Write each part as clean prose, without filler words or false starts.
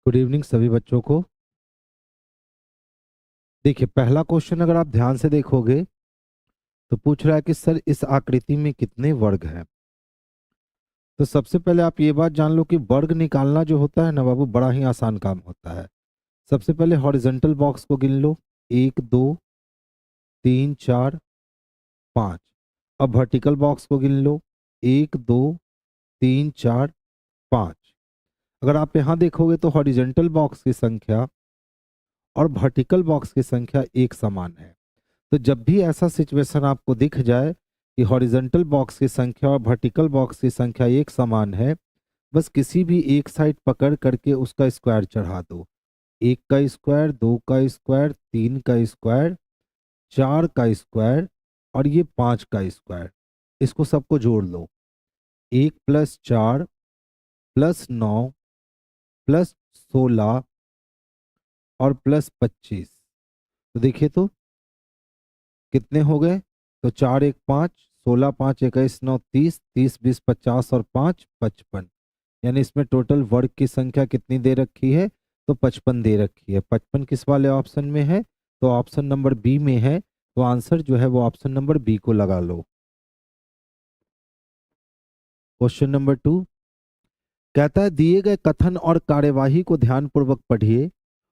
Good evening सभी बच्चों को। देखिए, पहला क्वेश्चन अगर आप ध्यान से देखोगे तो पूछ रहा है कि सर इस आकृति में कितने वर्ग हैं। तो सबसे पहले आप ये बात जान लो कि वर्ग निकालना जो होता है ना बाबू, बड़ा ही आसान काम होता है। सबसे पहले हॉरिजॉन्टल बॉक्स को गिन लो, 1 2 3 4 5। अब वर्टिकल बॉक्स को गिन लो, 1 2 3 4 5। अगर आप यहाँ देखोगे तो हॉरिजॉन्टल बॉक्स की संख्या और वर्टिकल बॉक्स की संख्या एक समान है। तो जब भी ऐसा सिचुएशन आपको दिख जाए कि हॉरिजॉन्टल बॉक्स की संख्या और वर्टिकल बॉक्स की संख्या एक समान है, बस किसी भी एक साइड पकड़ करके उसका स्क्वायर चढ़ा दो। 1 का स्क्वायर, 2 का स्क्वायर, 3 का स्क्वायर, 4 का स्क्वायर और ये 5 का स्क्वायर। इसको सबको जोड़ लो। 1 + 4 + 9 + 16 और +25। तो देखिए तो कितने हो गए। तो 4 1 5, 16 5 21 9 30, 30 20 50 और 5 55। यानी इसमें टोटल वर्ग की संख्या कितनी दे रखी है, तो 55 दे रखी है। 55 किस वाले ऑप्शन में है, तो ऑप्शन नंबर बी में है। तो आंसर जो है वो ऑप्शन नंबर बी को लगा लो। क्वेश्चन नंबर 2 कहता है दिए गए कथन और कार्यवाही को ध्यानपूर्वक पढ़िए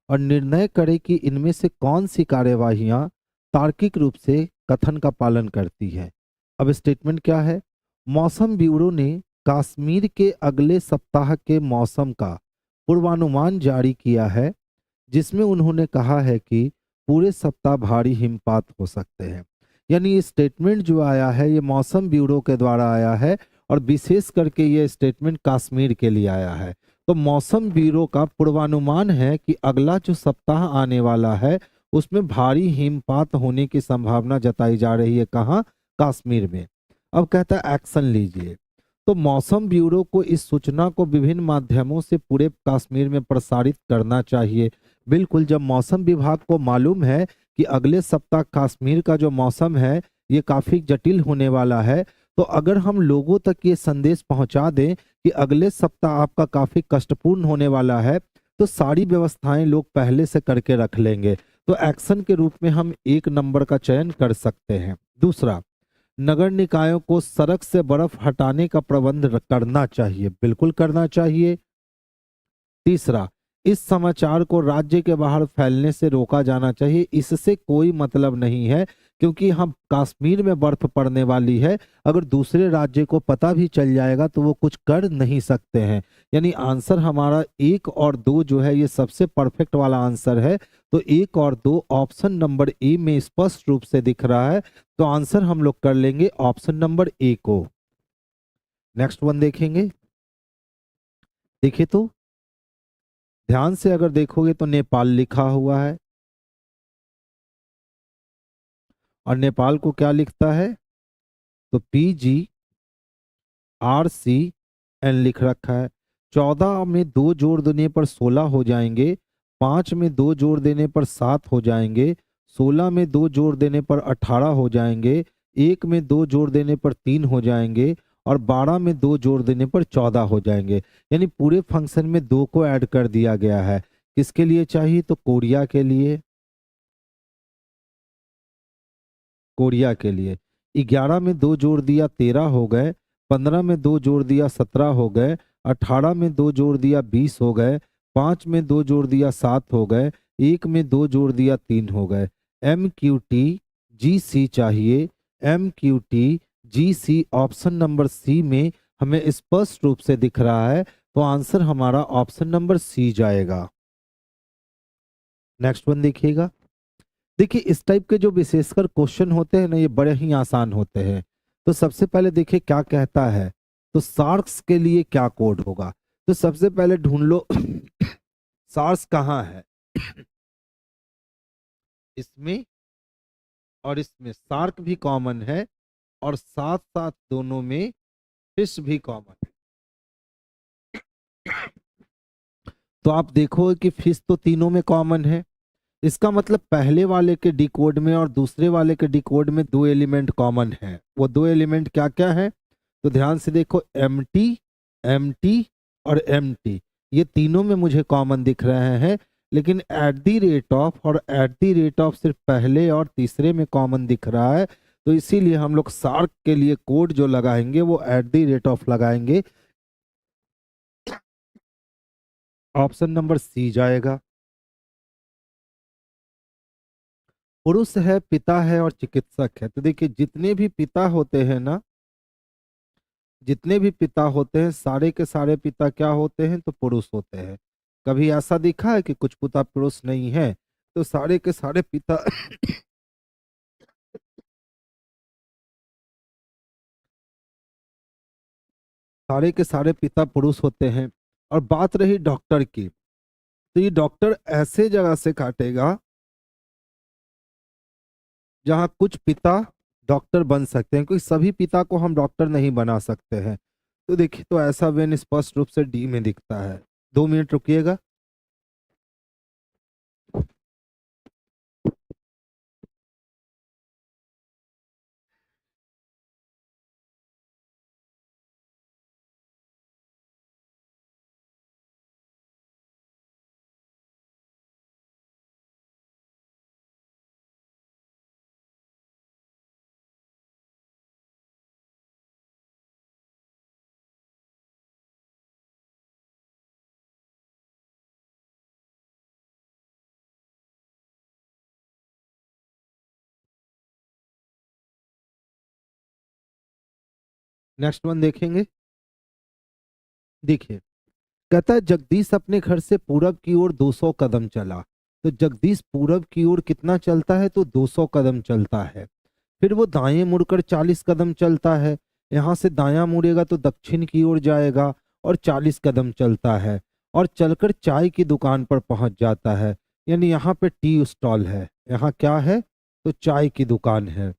और निर्णय करें कि इनमें से कौन सी कार्यवाहियां तार्किक रूप से कथन का पालन करती हैं। अब स्टेटमेंट क्या है। मौसम ब्यूरो ने कश्मीर के अगले सप्ताह के मौसम का पूर्वानुमान जारी किया है, जिसमें उन्होंने कहा है कि पूरे सप्ताह भारी हिमपात हो सकते हैं। यानी ये स्टेटमेंट जो आया है ये मौसम ब्यूरो के द्वारा आया है और विशेष करके ये स्टेटमेंट कश्मीर के लिए आया है। तो मौसम ब्यूरो का पूर्वानुमान है कि अगला जो सप्ताह आने वाला है उसमें भारी हिमपात होने की संभावना जताई जा रही है। कहाँ, कश्मीर में। अब कहता है एक्शन लीजिए। तो मौसम ब्यूरो को इस सूचना को विभिन्न माध्यमों से पूरे कश्मीर में प्रसारित करना चाहिए। बिल्कुल, जब मौसम विभाग को मालूम है कि अगले सप्ताह कश्मीर का जो मौसम है ये काफी जटिल होने वाला है, तो अगर हम लोगों तक ये संदेश पहुंचा दें कि अगले सप्ताह आपका काफी कष्टपूर्ण होने वाला है, तो सारी व्यवस्थाएं लोग पहले से करके रख लेंगे। तो एक्शन के रूप में हम 1 नंबर का चयन कर सकते हैं। दूसरा, नगर निकायों को सड़क से बर्फ हटाने का प्रबंध करना चाहिए। बिल्कुल करना चाहिए। तीसरा, इस समाचार को राज्य के बाहर फैलने से रोका जाना चाहिए। इससे कोई मतलब नहीं है क्योंकि हम कश्मीर में बर्फ पड़ने वाली है, अगर दूसरे राज्य को पता भी चल जाएगा तो वो कुछ कर नहीं सकते हैं। यानी आंसर हमारा 1 और 2 जो है ये सबसे परफेक्ट वाला आंसर है। तो 1 और 2 ऑप्शन नंबर ए में स्पष्ट रूप से दिख रहा है। तो आंसर हम लोग कर लेंगे ऑप्शन नंबर ए को। नेक्स्ट वन देखेंगे। देखिए तो ध्यान से अगर देखोगे तो नेपाल लिखा हुआ है और नेपाल को क्या लिखता है, तो PGRCN लिख रखा है। 14 में 2 जोड़ देने पर 16 हो जाएंगे, 5 में 2 जोड़ देने पर 7 हो जाएंगे, 16 में 2 जोड़ देने पर 18 हो जाएंगे, 1 में 2 जोड़ देने पर 3 हो जाएंगे और 12 में 2 जोड़ देने पर 14 हो जाएंगे। यानी पूरे फंक्शन में 2 को ऐड कर दिया गया है। किसके लिए चाहिए, तो कोरिया के लिए। कोरिया के लिए 11 में 2 जोड़ दिया 13 हो गए, 15 में 2 जोड़ दिया 17 हो गए, 18 में 2 जोड़ दिया 20 हो गए, 5 में 2 जोड़ दिया 7 हो गए, 1 में 2 जोड़ दिया 3 हो गए। MQTGC चाहिए। MQTGC ऑप्शन नंबर सी में हमें स्पष्ट रूप से दिख रहा है। तो आंसर हमारा ऑप्शन नंबर सी जाएगा। नेक्स्ट वन देखिएगा। देखिए, इस टाइप के जो विशेषकर क्वेश्चन होते हैं ना ये बड़े ही आसान होते हैं। तो सबसे पहले देखिए क्या कहता है, तो सार्क्स के लिए क्या कोड होगा। तो सबसे पहले ढूंढ लो सार्स कहाँ है। इसमें और इसमें सार्क भी कॉमन है और साथ साथ दोनों में फिश भी कॉमन है। तो आप देखो कि फिश तो तीनों में कॉमन है। इसका मतलब पहले वाले के डिकोड में और दूसरे वाले के डिकोड में 2 एलिमेंट कॉमन है। वो 2 एलिमेंट क्या क्या है, तो ध्यान से देखो, MT, MT और MT। ये तीनों में मुझे कॉमन दिख रहे हैं, लेकिन एट द रेट ऑफ और एट द रेट ऑफ सिर्फ पहले और तीसरे में कॉमन दिख रहा है। तो इसीलिए हम लोग सार्क के लिए कोड जो लगाएंगे वो एट द रेट ऑफ लगाएंगे। ऑप्शन नंबर सी जाएगा। पुरुष है, पिता है और चिकित्सक है। तो देखिए जितने भी पिता होते हैं ना, जितने भी पिता होते हैं सारे के सारे पिता क्या होते हैं, तो पुरुष होते हैं। कभी ऐसा दिखा है कि कुछ पिता पुरुष नहीं है? तो सारे के सारे पिता सारे के सारे पिता पुरुष होते हैं। और बात रही डॉक्टर की, तो ये डॉक्टर ऐसे जगह से काटेगा जहां कुछ पिता डॉक्टर बन सकते हैं, क्योंकि सभी पिता को हम डॉक्टर नहीं बना सकते हैं। तो देखिए, तो ऐसा वेन स्पष्ट रूप से डी में दिखता है। 2 मिनट रुकिएगा। नेक्स्ट वन देखेंगे। देखिए, कहता है जगदीश अपने घर से पूरब की ओर 200 कदम चला। तो जगदीश पूरब की ओर कितना चलता है, तो 200 कदम चलता है। फिर वो दाएं मुड़कर 40 कदम चलता है। यहाँ से दायां मुड़ेगा तो दक्षिण की ओर जाएगा और 40 कदम चलता है और चलकर चाय की दुकान पर पहुंच जाता है। यानी यहाँ पे टी स्टॉल है। यहाँ क्या है, तो चाय की दुकान है।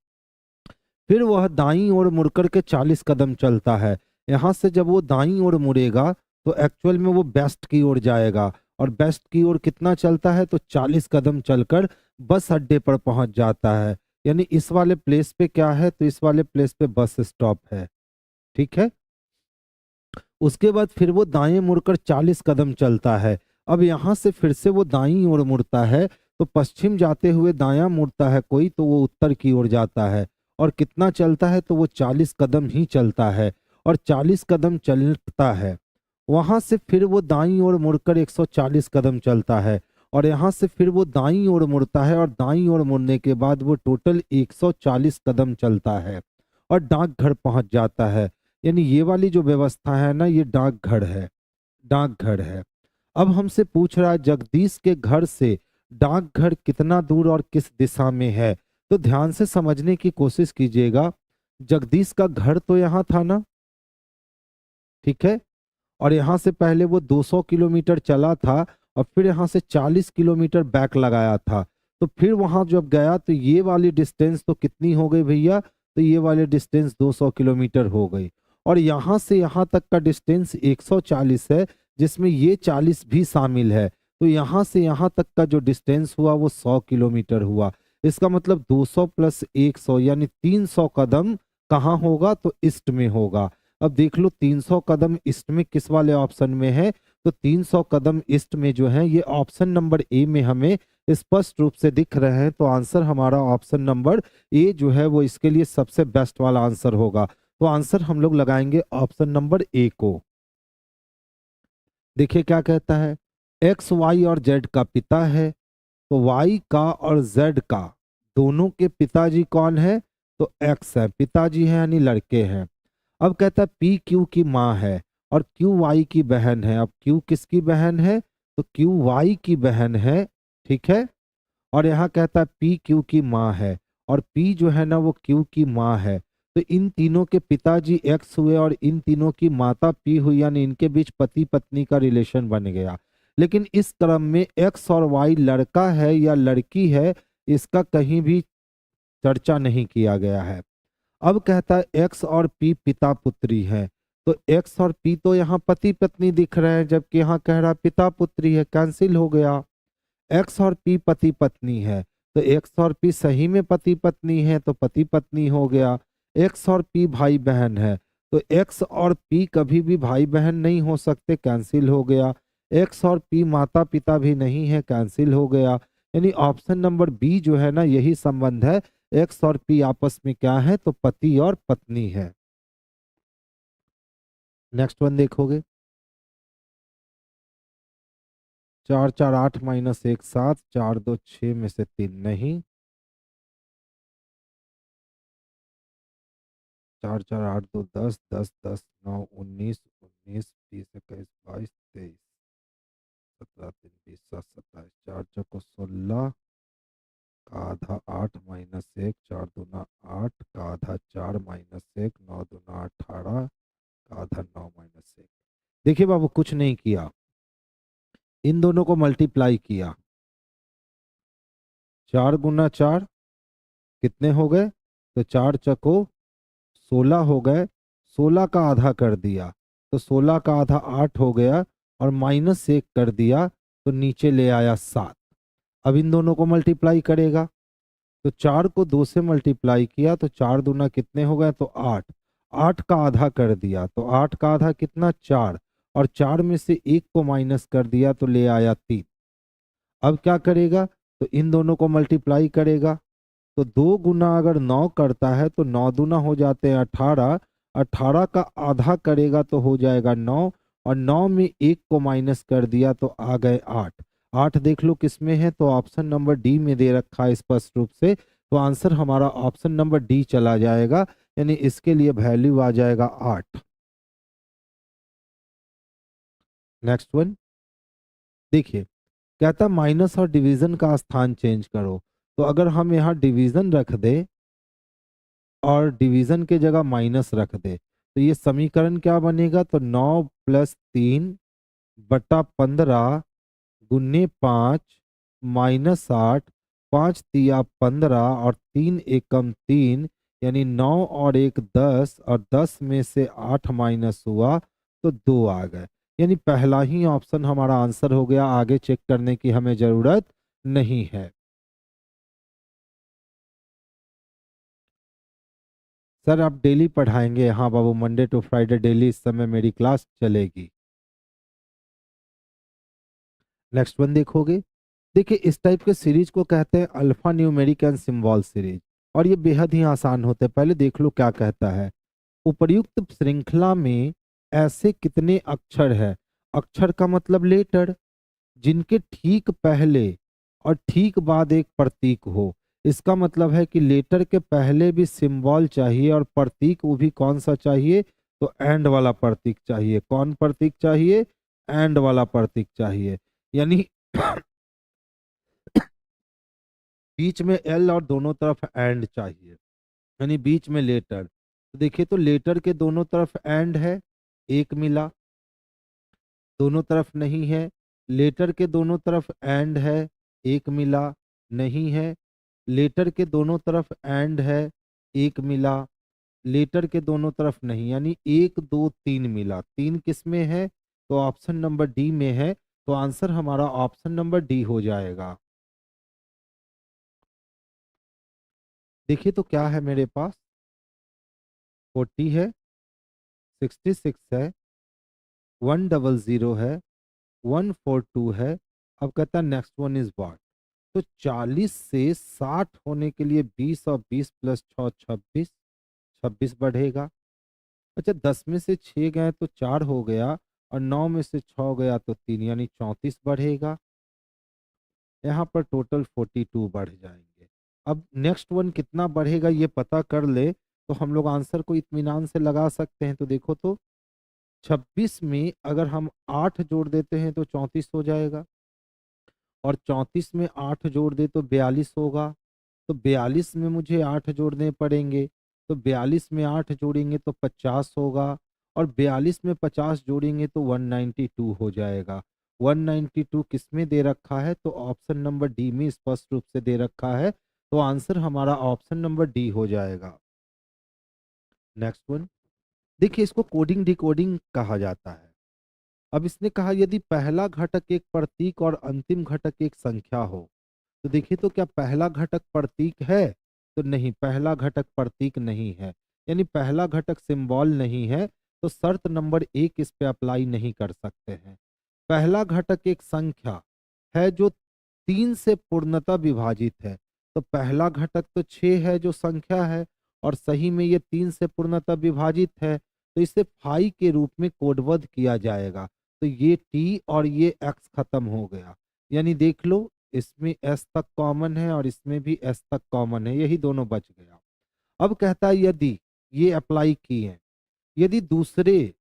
फिर वह दाईं ओर मुड़कर के 40 कदम चलता है। यहाँ से जब वो दाईं ओर मुड़ेगा तो एक्चुअल में वो बेस्ट की ओर जाएगा और बेस्ट की ओर कितना चलता है, तो 40 कदम चलकर बस अड्डे पर पहुंच जाता है। यानी इस वाले प्लेस पे क्या है, तो इस वाले प्लेस पे बस स्टॉप है। ठीक है। उसके बाद फिर वो दाएं मुड़कर 40 कदम चलता है। अब यहाँ से फिर से वो दाईं ओर मुड़ता है, तो पश्चिम जाते हुए दायां मुड़ता है कोई, तो वो उत्तर की ओर जाता है। और कितना चलता है, तो वो 40 कदम ही चलता है और 40 कदम चलता है। वहां से फिर वो दाईं ओर मुड़कर 140 कदम चलता है और यहाँ से फिर वो दाईं ओर मुड़ता है और दाईं ओर मुड़ने के बाद वो टोटल 140 कदम चलता है और डाकघर पहुंच जाता है। यानी ये वाली जो व्यवस्था है ना, ये डाकघर है। डाकघर है। अब हमसे पूछ रहा है जगदीश के घर से डाकघर कितना दूर और किस दिशा में है। तो ध्यान से समझने की कोशिश कीजिएगा। जगदीश का घर तो यहाँ था ना, ठीक है। और यहाँ से पहले वो 200 किलोमीटर चला था और फिर यहाँ से 40 किलोमीटर बैक लगाया था। तो फिर वहां जब गया तो ये वाली डिस्टेंस तो कितनी हो गई भैया, तो ये वाली डिस्टेंस 200 किलोमीटर हो गई। और यहाँ से यहाँ तक का डिस्टेंस 140 है, जिसमें ये 40 भी शामिल है। तो यहाँ से यहाँ तक का जो डिस्टेंस हुआ वो 100 किलोमीटर हुआ। इसका मतलब 200 प्लस 100 यानी 300 कदम कहाँ होगा, तो ईस्ट में होगा। अब देख लो 300 कदम ईस्ट में किस वाले ऑप्शन में है, तो 300 कदम ईस्ट में जो है ये ऑप्शन नंबर ए में हमें स्पष्ट रूप से दिख रहे हैं। तो आंसर हमारा ऑप्शन नंबर ए जो है वो इसके लिए सबसे बेस्ट वाला आंसर होगा। तो आंसर हम लोग लगाएंगे ऑप्शन नंबर ए को। देखिए क्या कहता है, एक्स वाई और जेड का पिता है। तो वाई का और जेड का दोनों के पिताजी कौन है, तो एक्स है, पिताजी है यानी लड़के हैं। अब कहता है पी क्यू की माँ है और क्यू वाई की बहन है। अब क्यू किसकी बहन है, तो क्यू वाई की बहन है। ठीक है। और यहाँ कहता है पी क्यू की माँ है और पी जो है ना वो क्यू की माँ है। तो इन तीनों के पिताजी एक्स हुए और इन तीनों की माता पी हुई, यानी इनके बीच पति पत्नी का रिलेशन बन गया। लेकिन इस क्रम में एक्स और वाई लड़का है या लड़की है, इसका कहीं भी चर्चा नहीं किया गया है। अब कहता है एक्स और पी पिता पुत्री हैं। तो एक्स और पी तो यहाँ पति पत्नी दिख रहे हैं, जबकि यहाँ कह रहा पिता पुत्री है, कैंसिल हो गया। एक्स और पी पति पत्नी है, तो एक्स और पी सही में पति पत्नी है, तो पति पत्नी हो गया। एक्स और पी भाई बहन है, तो एक्स और पी कभी भी भाई बहन नहीं हो सकते, कैंसिल हो गया। एक्स और पी माता पिता भी नहीं है, कैंसिल हो गया। यानी ऑप्शन नंबर बी जो है ना, यही संबंध है, एक्स और पी आपस में क्या है, तो पति और पत्नी है। नेक्स्ट वन देखोगे, 4 4 8 माइनस 1 7, 4 2 6 में से 3 नहीं, 4 4 8 2 10, 10 10 9 19, 19 20 21 22 23, 17 3 20 7 27, 4 चौको 16 का आधा 8 माइनस 1, 4 दूना 8 का आधा 4 माइनस 1, 9 दूना 18 का आधा 9 माइनस 1। देखिए बाबू, कुछ नहीं किया, इन दोनों को मल्टीप्लाई किया, 4 गुना 4 कितने हो गए, तो 4 चको 16 हो गए, 16 का आधा कर दिया तो 16 का आधा 8 हो गया, और माइनस 1 कर दिया तो नीचे ले आया 7। अब इन दोनों को मल्टीप्लाई करेगा, तो 4 को 2 से मल्टीप्लाई किया तो 4 दूना कितने हो गए, तो 8, 8 का आधा कर दिया तो 8 का आधा कितना, 4, और 4 में से 1 को माइनस कर दिया तो ले आया 3। अब क्या करेगा, तो इन दोनों को मल्टीप्लाई करेगा, तो 2 गुना अगर 9 करता है तो 9 दूना हो जाते हैं 18, 18 का आधा करेगा तो हो जाएगा 9, और 9 में 1 को माइनस कर दिया तो आ गए 8। 8 देख लो किस में है, तो ऑप्शन नंबर डी में दे रखा है स्पष्ट रूप से, तो आंसर हमारा ऑप्शन नंबर डी चला जाएगा, यानी इसके लिए वैल्यू आ जाएगा 8। नेक्स्ट वन देखिए, कहता माइनस और डिवीजन का स्थान चेंज करो। तो अगर हम यहाँ डिवीजन रख दे और डिवीजन के जगह माइनस रख दे, तो ये समीकरण क्या बनेगा, तो 9 प्लस 3 बटा 15 गुन्ने 5 माइनस 8, 5 तिया 15 और 3 एकम 3, यानी 9 और 1 10, और 10 में से 8 माइनस हुआ तो 2 आ गए। यानी पहला ही ऑप्शन हमारा आंसर हो गया, आगे चेक करने की हमें जरूरत नहीं है। सर आप डेली पढ़ाएंगे? हाँ बाबू, मंडे टू फ्राइडे डेली इस समय मेरी क्लास चलेगी। नेक्स्ट वन देखोगे, देखिए इस टाइप के सीरीज को कहते हैं alpha numeric and symbol series, और ये बेहद ही आसान होते हैं। पहले देख लो क्या कहता है, उपर्युक्त श्रृंखला में ऐसे कितने अक्षर है, अक्षर का मतलब लेटर, जिनके ठीक पहले और ठीक बाद एक प्रतीक हो। इसका मतलब है कि लेटर के पहले भी सिंबल चाहिए, और प्रतीक वो भी कौन सा चाहिए, तो एंड वाला प्रतीक चाहिए। कौन प्रतीक चाहिए, एंड वाला प्रतीक चाहिए, यानी बीच में एल और दोनों तरफ एंड चाहिए, यानी बीच में लेटर। तो देखिए, तो लेटर के दोनों तरफ एंड है, एक मिला, दोनों तरफ नहीं है। लेटर के दोनों तरफ एंड है, एक मिला, नहीं है। लेटर के दोनों तरफ एंड है, एक मिला, लेटर के दोनों तरफ नहीं, यानी 1 2 3 मिला। 3 किस में है, तो ऑप्शन नंबर डी में है, तो आंसर हमारा ऑप्शन नंबर डी हो जाएगा। देखिए तो क्या है मेरे पास, 40 है, 66 है, 100 है, 142 है। अब कहता है नेक्स्ट वन इज व्हाट, तो 40 से 60 होने के लिए 20 और 20 प्लस 6 26, 26 बढ़ेगा। अच्छा, 10 में से 6 गए तो 4 हो गया, और 9 में से 6 गया तो 3, यानी 34 बढ़ेगा। यहाँ पर टोटल 42 बढ़ जाएंगे। अब नेक्स्ट वन कितना बढ़ेगा ये पता कर ले, तो हम लोग आंसर को इत्मीनान से लगा सकते हैं। तो देखो तो 26 में अगर हम 8 जोड़ देते हैं तो 34 हो जाएगा, और 34 में 8 जोड़ दे तो 42 होगा। तो 42 में मुझे 8 जोड़ने पड़ेंगे, तो 42 में 8 जोड़ेंगे तो 50 होगा, और 42 में 50 जोड़ेंगे तो 192 हो जाएगा। 192 किस में दे रखा है, तो ऑप्शन नंबर डी में स्पष्ट रूप से दे रखा है, तो आंसर हमारा ऑप्शन नंबर डी हो जाएगा। नेक्स्ट वन देखिए, इसको कोडिंग डिकोडिंग कहा जाता है। अब इसने कहा यदि पहला घटक एक प्रतीक और अंतिम घटक एक संख्या हो, तो देखिए तो क्या पहला घटक प्रतीक है, तो नहीं, पहला घटक प्रतीक नहीं है, यानी पहला घटक सिंबल नहीं है, तो शर्त नंबर 1 इस पे अप्लाई नहीं कर सकते हैं। पहला घटक एक संख्या है जो 3 से पूर्णतः विभाजित है, तो पहला घटक तो 6 है जो संख्या है, और सही में ये 3 से पूर्णतः विभाजित है, तो इसे फाई के रूप में कोडबद्ध किया जाएगा। तो ये टी और ये एक्स खत्म हो गया, यानी देख लो इसमें एस तक कॉमन है और इसमें भी एस तक कॉमन है, यही दोनों बच गया। अब कहता है यदि ये अप्लाई किए, यदि दूसरे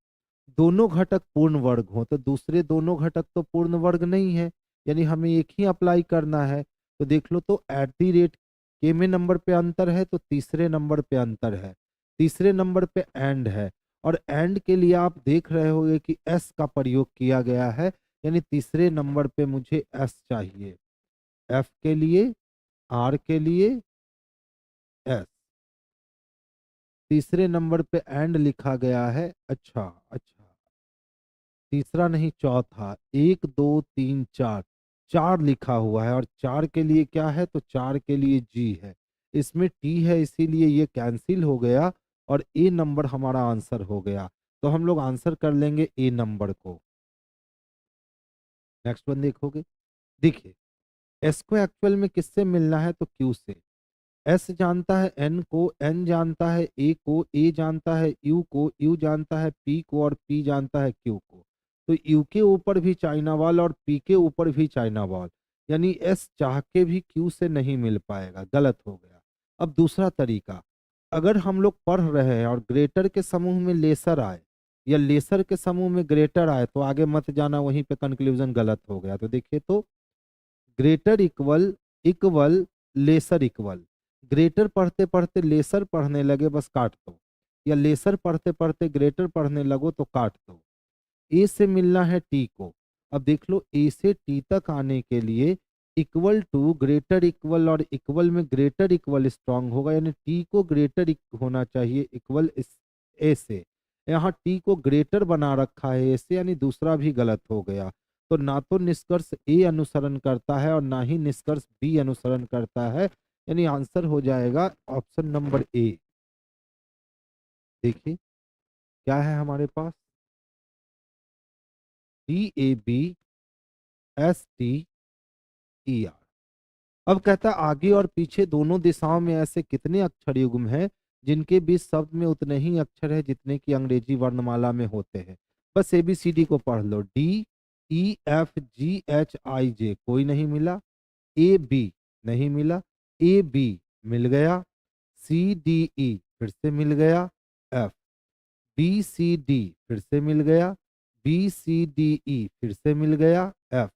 दोनों घटक पूर्ण वर्ग हो, तो दूसरे दोनों घटक तो पूर्ण वर्ग नहीं है, यानी हमें एक ही अप्लाई करना है। तो देख लो, तो एट दी रेट के में नंबर पे अंतर है, तो तीसरे नंबर पे अंतर है, तीसरे नंबर पे एंड है, और एंड के लिए आप देख रहे होगे कि एस का प्रयोग किया गया है, यानी तीसरे नंबर पे मुझे एस चाहिए, एफ के लिए, आर के लिए एस, तीसरे नंबर पे एंड लिखा गया है। अच्छा अच्छा, तीसरा नहीं चौथा, 1 2 3 4, 4 लिखा हुआ है, और 4 के लिए क्या है, तो 4 के लिए जी है, इसमें टी है, इसीलिए ये कैंसिल हो गया और ए नंबर हमारा आंसर हो गया। तो हम लोग आंसर कर लेंगे ए नंबर को। नेक्स्ट वन देखोगे, देखिए एस को एक्चुअल में किससे मिलना है, तो क्यू से। एस जानता है एन को, एन जानता है ए को, ए जानता है यू को, यू जानता है पी को, और पी जानता है क्यू को। तो यू के ऊपर भी चाइना वॉल और पी के ऊपर भी चाइना वॉल, यानी एस चाह के भी क्यू से नहीं मिल पाएगा, गलत हो गया। अब दूसरा तरीका, अगर हम लोग पढ़ रहे हैं और ग्रेटर के समूह में लेसर आए या लेसर के समूह में ग्रेटर आए, तो आगे मत जाना, वहीं पे कंक्लूजन गलत हो गया। तो देखिए, तो greater equal equal lesser equal, greater पढ़ते पढ़ते लेसर पढ़ने लगे, बस काट दो, या लेसर पढ़ते पढ़ते ग्रेटर पढ़ने लगो तो काट दो। ए से मिलना है टी को। अब देख लो, ए से टी तक आने के लिए इक्वल टू ग्रेटर इक्वल, और इक्वल में ग्रेटर इक्वल स्ट्रांग होगा, यानी टी को ग्रेटर होना चाहिए इक्वल ए से। यहाँ टी को ग्रेटर बना रखा है ए से, यानी दूसरा भी गलत हो गया। तो ना तो निष्कर्ष ए अनुसरण करता है और ना ही निष्कर्ष बी अनुसरण करता है, यानी आंसर हो जाएगा ऑप्शन नंबर ए। देखिए क्या है हमारे पास, DABSTER। अब कहता है आगे और पीछे दोनों दिशाओं में ऐसे कितने अक्षर युग्म हैं जिनके बीच शब्द में उतने ही अक्षर है जितने की अंग्रेजी वर्णमाला में होते हैं। बस ABCD को पढ़ लो, DEFGHIJ कोई नहीं मिला, AB नहीं मिला, AB मिल गया, CDE फिर से मिल गया, F, BCD फिर से मिल गया, BCDE फिर से मिल गया, F,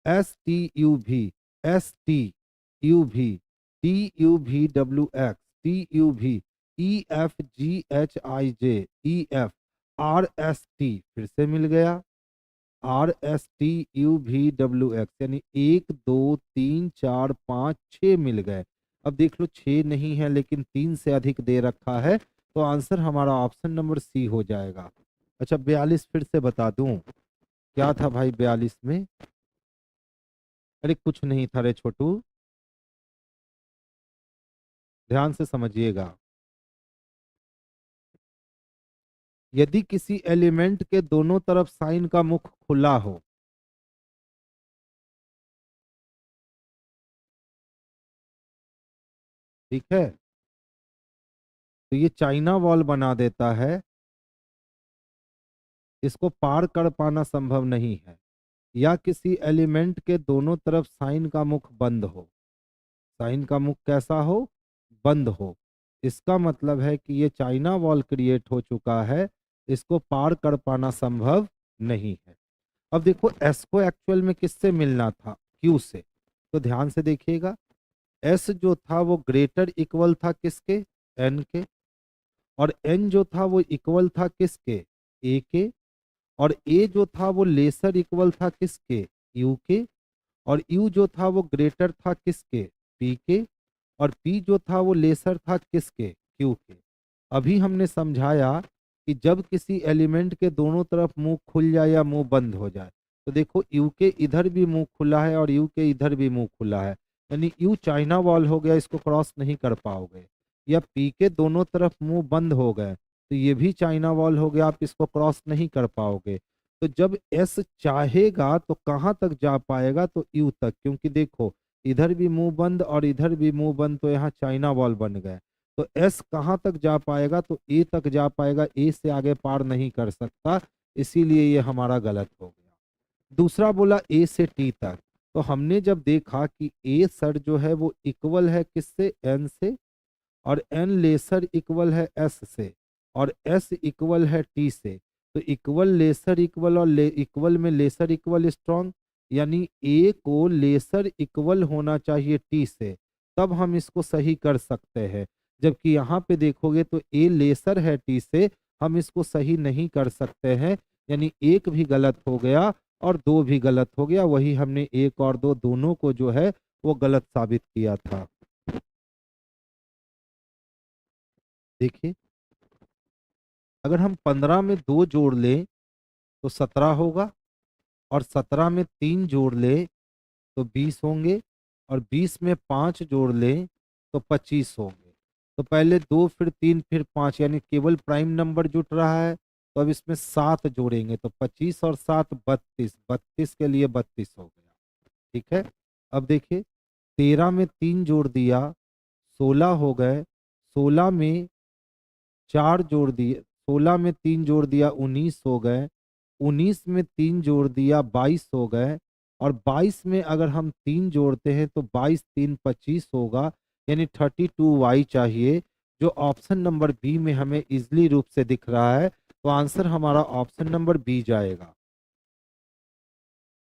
STUV, STUV, TUVWX, TUV, EFGHIJ, EF, RST फिर से मिल गया, RSTUVWX, यानी 1 2 3 4 5 6 मिल गए। अब देख लो 6 नहीं है लेकिन 3 से अधिक दे रखा है, तो आंसर हमारा ऑप्शन नंबर सी हो जाएगा। अच्छा 42 फिर से बता दूं, क्या था भाई 42 में, अरे कुछ नहीं था रे छोटू, ध्यान से समझिएगा। यदि किसी एलिमेंट के दोनों तरफ साइन का मुख खुला हो, ठीक है, तो ये चाइना वॉल बना देता है, इसको पार कर पाना संभव नहीं है। या किसी एलिमेंट के दोनों तरफ साइन का मुख बंद हो, साइन का मुख कैसा हो, बंद हो, इसका मतलब है कि ये चाइना वॉल क्रिएट हो चुका है, इसको पार कर पाना संभव नहीं है। अब देखो एस को एक्चुअल में किससे मिलना था, क्यू से, तो ध्यान से देखिएगा, एस जो था वो ग्रेटर इक्वल था किसके, एन के, और एन जो था वो इक्वल था किसके, ए के, और ए जो था वो लेसर इक्वल था किसके, यू के, और यू जो था वो ग्रेटर था किसके, पी के, और पी जो था वो लेसर था किसके, क्यू के। अभी हमने समझाया कि जब किसी एलिमेंट के दोनों तरफ मुंह खुल जाए या मुंह बंद हो जाए, तो देखो यू के इधर भी मुंह खुला है और यू के इधर भी मुंह खुला है, यानी यू चाइना वॉल हो गया, इसको क्रॉस नहीं कर पाओगे। या पी के दोनों तरफ मुंह बंद हो गए, तो ये भी चाइना वॉल हो गया, आप इसको क्रॉस नहीं कर पाओगे। तो जब एस चाहेगा तो कहाँ तक जा पाएगा, तो यू तक, क्योंकि देखो इधर भी मुंह बंद और इधर भी मुंह बंद, तो यहाँ चाइना वॉल बन गए। तो एस कहाँ तक जा पाएगा, तो ए तक जा पाएगा, ए से आगे पार नहीं कर सकता, इसीलिए ये हमारा गलत हो गया। दूसरा बोला ए से टी तक, तो हमने जब देखा कि ए सर जो है वो इक्वल है किससे, एन से, और एन लेसर इक्वल है एस से, और एस इक्वल है टी से। तो इक्वल लेसर इक्वल और इक्वल में लेसर इक्वल स्ट्रॉन्ग, यानी ए को लेसर इक्वल होना चाहिए टी से, तब हम इसको सही कर सकते हैं। जबकि यहाँ पे देखोगे तो ए लेसर है टी से, हम इसको सही नहीं कर सकते हैं, यानी एक भी गलत हो गया और दो भी गलत हो गया। वही हमने एक और दो दोनों को जो है वो गलत साबित किया था। देखिए, अगर हम 15 में 2 जोड़ लें तो 17 होगा, और 17 में 3 जोड़ लें तो 20 होंगे, और 20 में 5 जोड़ लें तो 25 होंगे। तो पहले 2 फिर 3 फिर 5, यानी केवल प्राइम नंबर जुट रहा है। तो अब इसमें 7 जोड़ेंगे तो 25 और 7 32, 32 के लिए 32 हो गया। ठीक है। अब देखिए, 13 में 3 जोड़ दिया 16 हो गए, 16 में 4 जोड़ दिए, 16 में 3 जोड़ दिया 19 हो गए, 19 में 3 जोड़ दिया 22 हो गए, और 22 में अगर हम 3 जोड़ते हैं तो 22 3 25 होगा, यानी 32y चाहिए, जो ऑप्शन नंबर बी में हमें इजली रूप से दिख रहा है। तो आंसर हमारा ऑप्शन नंबर बी जाएगा।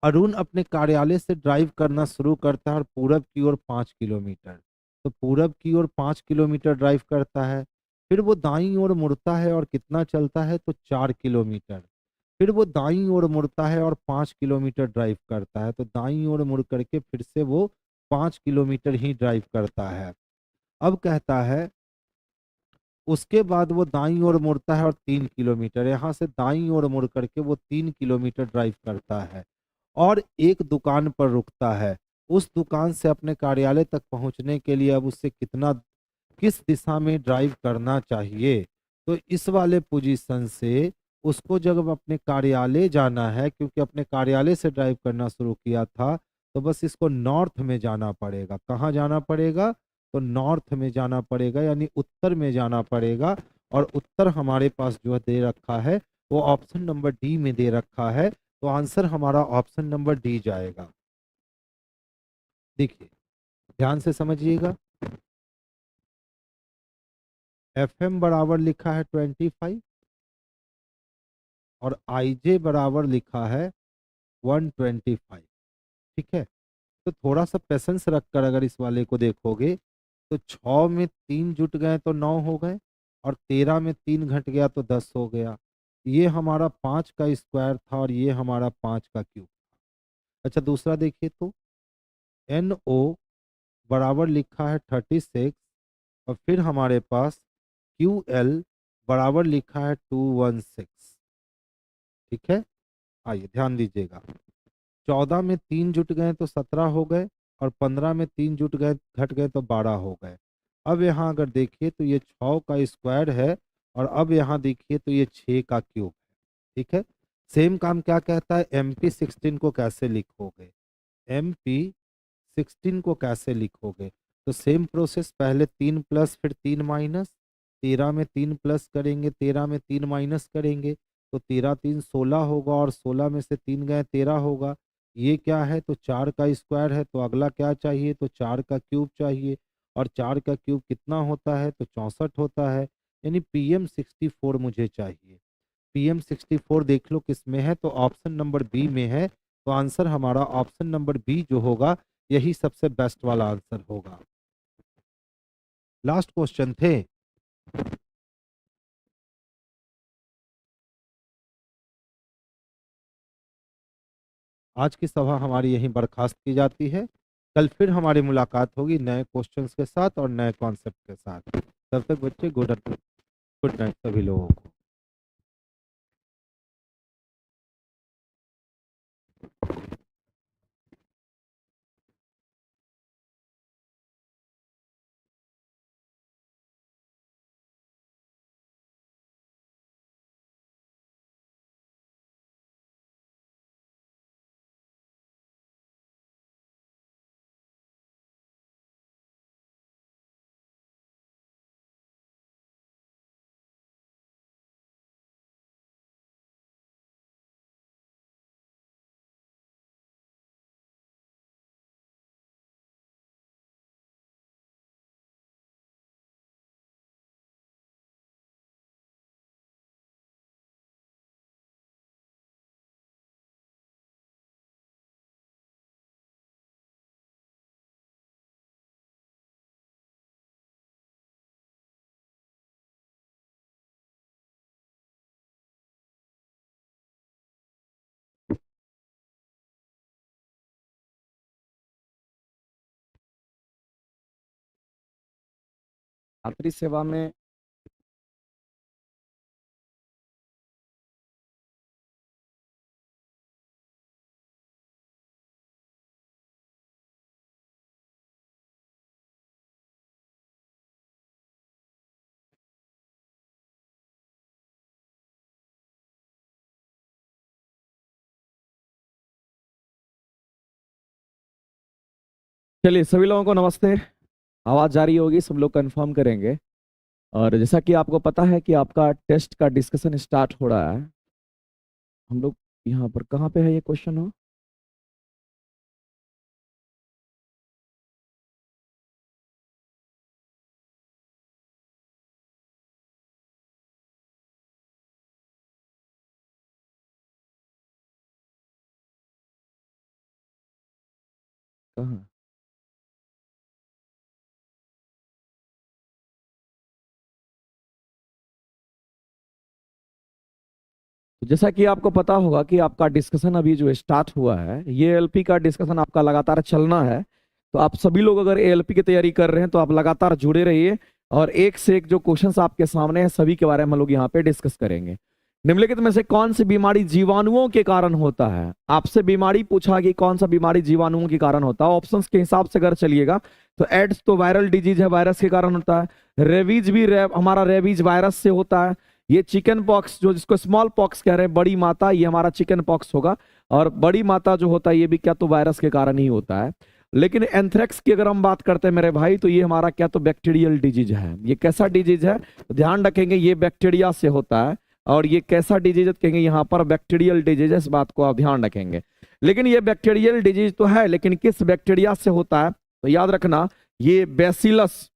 अरुण अपने कार्यालय से ड्राइव करना शुरू करता है और पूरब की ओर 5 किलोमीटर, तो पूरब की ओर 5 किलोमीटर ड्राइव करता है। फिर वो दाईं ओर मुड़ता है और कितना चलता है, तो 4 किलोमीटर। फिर वो दाईं ओर मुड़ता है और 5 किलोमीटर ड्राइव करता है, तो दाईं ओर मुड़ करके फिर से वो 5 किलोमीटर ही ड्राइव करता है। अब कहता है उसके बाद वो दाईं ओर मुड़ता है और 3 किलोमीटर, यहाँ से दाईं ओर मुड़ करके वो 3 किलोमीटर ड्राइव करता है और एक दुकान पर रुकता है। उस दुकान से अपने कार्यालय तक पहुंचने के लिए अब उससे किस दिशा में ड्राइव करना चाहिए। तो इस वाले पोजीशन से उसको जब अपने कार्यालय जाना है, क्योंकि अपने कार्यालय से ड्राइव करना शुरू किया था, तो बस इसको नॉर्थ में जाना पड़ेगा। कहाँ जाना पड़ेगा, तो नॉर्थ में जाना पड़ेगा, यानी उत्तर में जाना पड़ेगा। और उत्तर हमारे पास जो दे रखा है वो ऑप्शन नंबर डी में दे रखा है, तो आंसर हमारा ऑप्शन नंबर डी जाएगा। देखिए, ध्यान से समझिएगा। एफ एम बराबर लिखा है 25 और आई जे बराबर लिखा है 125। ठीक है। तो थोड़ा सा पेशेंस रखकर अगर इस वाले को देखोगे तो 6 में 3 जुट गए तो 9 हो गए, और 13 में 3 घट गया तो 10 हो गया। ये हमारा 5 का स्क्वायर था और ये हमारा 5 का क्यूब। अच्छा, दूसरा देखिए तो एन ओ बराबर लिखा है 36, और फिर हमारे पास क्यू एल बराबर लिखा है 216। ठीक है। आइए ध्यान दीजिएगा। 14 में 3 जुट गए तो 17 हो गए, और 15 में 3 जुट गए घट गए तो 12 हो गए। अब यहाँ अगर देखिए तो ये 6 का स्क्वायर है, और अब यहाँ देखिए तो ये 6 का क्यूब है। ठीक है। सेम काम क्या कहता है, MP16 को कैसे लिखोगे, MP16 को कैसे लिखोगे। तो सेम प्रोसेस, पहले 3 प्लस फिर 3 माइनस, 13 में 3 प्लस करेंगे, 13 में 3 माइनस करेंगे, तो 13 3 16 होगा, और 16 में से 3 गए 13 होगा। ये क्या है, तो 4 का स्क्वायर है, तो अगला क्या चाहिए, तो 4 का क्यूब चाहिए। और 4 का क्यूब कितना होता है, तो 64 होता है, यानी PM64 मुझे चाहिए। PM64 देख लो किस में है, तो ऑप्शन नंबर बी में है। तो आंसर हमारा ऑप्शन नंबर बी जो होगा यही सबसे बेस्ट वाला आंसर होगा। लास्ट क्वेश्चन थे। आज की सभा हमारी यहीं बर्खास्त की जाती है। कल फिर हमारी मुलाकात होगी नए क्वेश्चंस के साथ और नए कॉन्सेप्ट के साथ। तब तक बच्चे गुड नाइट सभी लोगों को। यात्री सेवा में चलिए सभी लोगों को नमस्ते। आवाज जारी होगी, सब लोग कंफर्म करेंगे। और जैसा कि आपको पता है कि आपका टेस्ट का डिस्कशन स्टार्ट हो रहा है। हम लोग यहाँ पर कहाँ पे है ये क्वेश्चन हो? कहाँ? तो जैसा कि आपको पता होगा कि आपका डिस्कशन अभी जो स्टार्ट हुआ है, ये एएलपी का डिस्कशन आपका लगातार चलना है। तो आप सभी लोग अगर एएलपी की तैयारी कर रहे हैं तो आप लगातार जुड़े रहिए और एक से एक जो क्वेश्चंस आपके सामने हैं सभी के बारे में हम लोग यहाँ पे डिस्कस करेंगे। निम्नलिखित में से कौन सी बीमारी जीवाणुओं के कारण होता है? आपसे बीमारी पूछा कि कौन सा बीमारी जीवाणुओं के कारण होता है। ऑप्शंस के हिसाब से अगर चलिएगा तो एड्स तो वायरल डिजीज है, वायरस के कारण होता है। रेबीज भी हमारा रेबीज वायरस से होता है। ये चिकन पॉक्स जो जिसको स्मॉल पॉक्स कह रहे हैं, बड़ी माता, ये हमारा चिकन पॉक्स होगा। और बड़ी माता जो होता है ये भी क्या तो वायरस के कारण ही होता है। लेकिन एंथ्रेक्स की अगर हम बात करते हैं मेरे भाई, तो ये हमारा क्या तो बैक्टीरियल डिजीज है। ये कैसा डिजीज है तो ध्यान रखेंगे, ये बैक्टीरिया से होता है। और ये कैसा डिजीज कहेंगे यहाँ पर बैक्टीरियल डिजीज है, इस बात को आप ध्यान रखेंगे। लेकिन ये बैक्टीरियल डिजीज तो है, लेकिन किस बैक्टीरिया से होता है तो याद रखना ये बैसिलस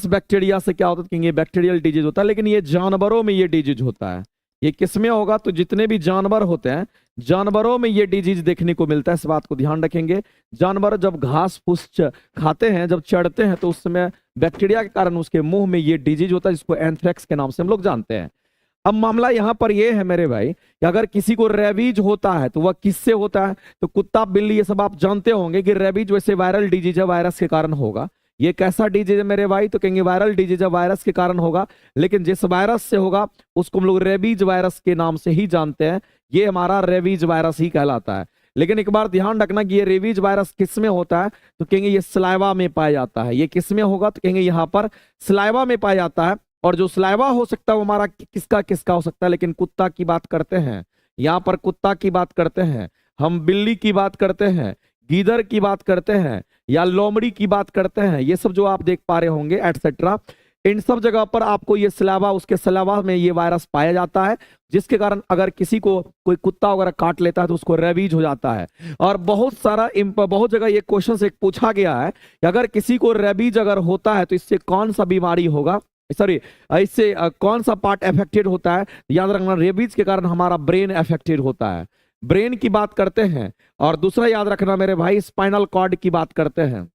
बैक्टीरिया से क्या होता है, ये बैक्टीरियल डिजीज होता है। लेकिन ये जानवरों में ये डिजीज होता है। ये किसमें होगा तो जितने भी जानवर होते हैं जानवरों में ये डिजीज देखने को मिलता है, इस बात को ध्यान रखेंगे। जानवर जब घास फूस खाते हैं, जब चढ़ते हैं, तो उस समय बैक्टीरिया के कारण उसके मुंह में ये डिजीज होता है, जिसको एंथ्रेक्स के नाम से हम लोग जानते हैं। अब मामला यहां पर यह है मेरे भाई कि अगर किसी को रेबीज होता है तो वह किससे होता है? तो कुत्ता बिल्ली ये सब आप जानते होंगे कि रेबीज वैसे वायरल डिजीज है, वायरस के कारण होगा। ये कैसा डिजीज है मेरे भाई तो कहेंगे वायरल डिजीज है, वायरस के कारण होगा। लेकिन जिस वायरस से होगा उसको हम लोग रेबीज वायरस के नाम से ही जानते हैं। ये हमारा रेबीज वायरस ही कहलाता है। लेकिन एक बार ध्यान रखना कि ये रेबीज वायरस किस में होता है तो कहेंगे ये सलाइवा में पाया जाता है। ये किस में होगा तो कहेंगे यहाँ पर सलाइवा में पाया जाता है। और जो सलाइवा हो सकता है वो हमारा किसका किसका हो सकता है, लेकिन कुत्ता की बात करते हैं, यहाँ पर कुत्ता की बात करते हैं, हम बिल्ली की बात करते हैं, गीदड़ की बात करते हैं, या लोमड़ी की बात करते हैं। ये सब जो आप देख पा रहे होंगे एटसेट्रा, इन सब जगह पर आपको ये सलाइवा, उसके सलाइवा में ये वायरस पाया जाता है, जिसके कारण अगर किसी को कोई कुत्ता वगैरह काट लेता है तो उसको रेबीज हो जाता है। और बहुत जगह ये क्वेश्चन एक पूछा गया है कि अगर किसी को रेबीज अगर होता है तो इससे कौन सा बीमारी होगा, सॉरी इससे कौन सा पार्ट अफेक्टेड होता है। याद रखना रेबीज के कारण हमारा ब्रेन अफेक्टेड होता है, ब्रेन की बात करते हैं। और दूसरा याद रखना मेरे भाई स्पाइनल कॉर्ड की बात करते हैं।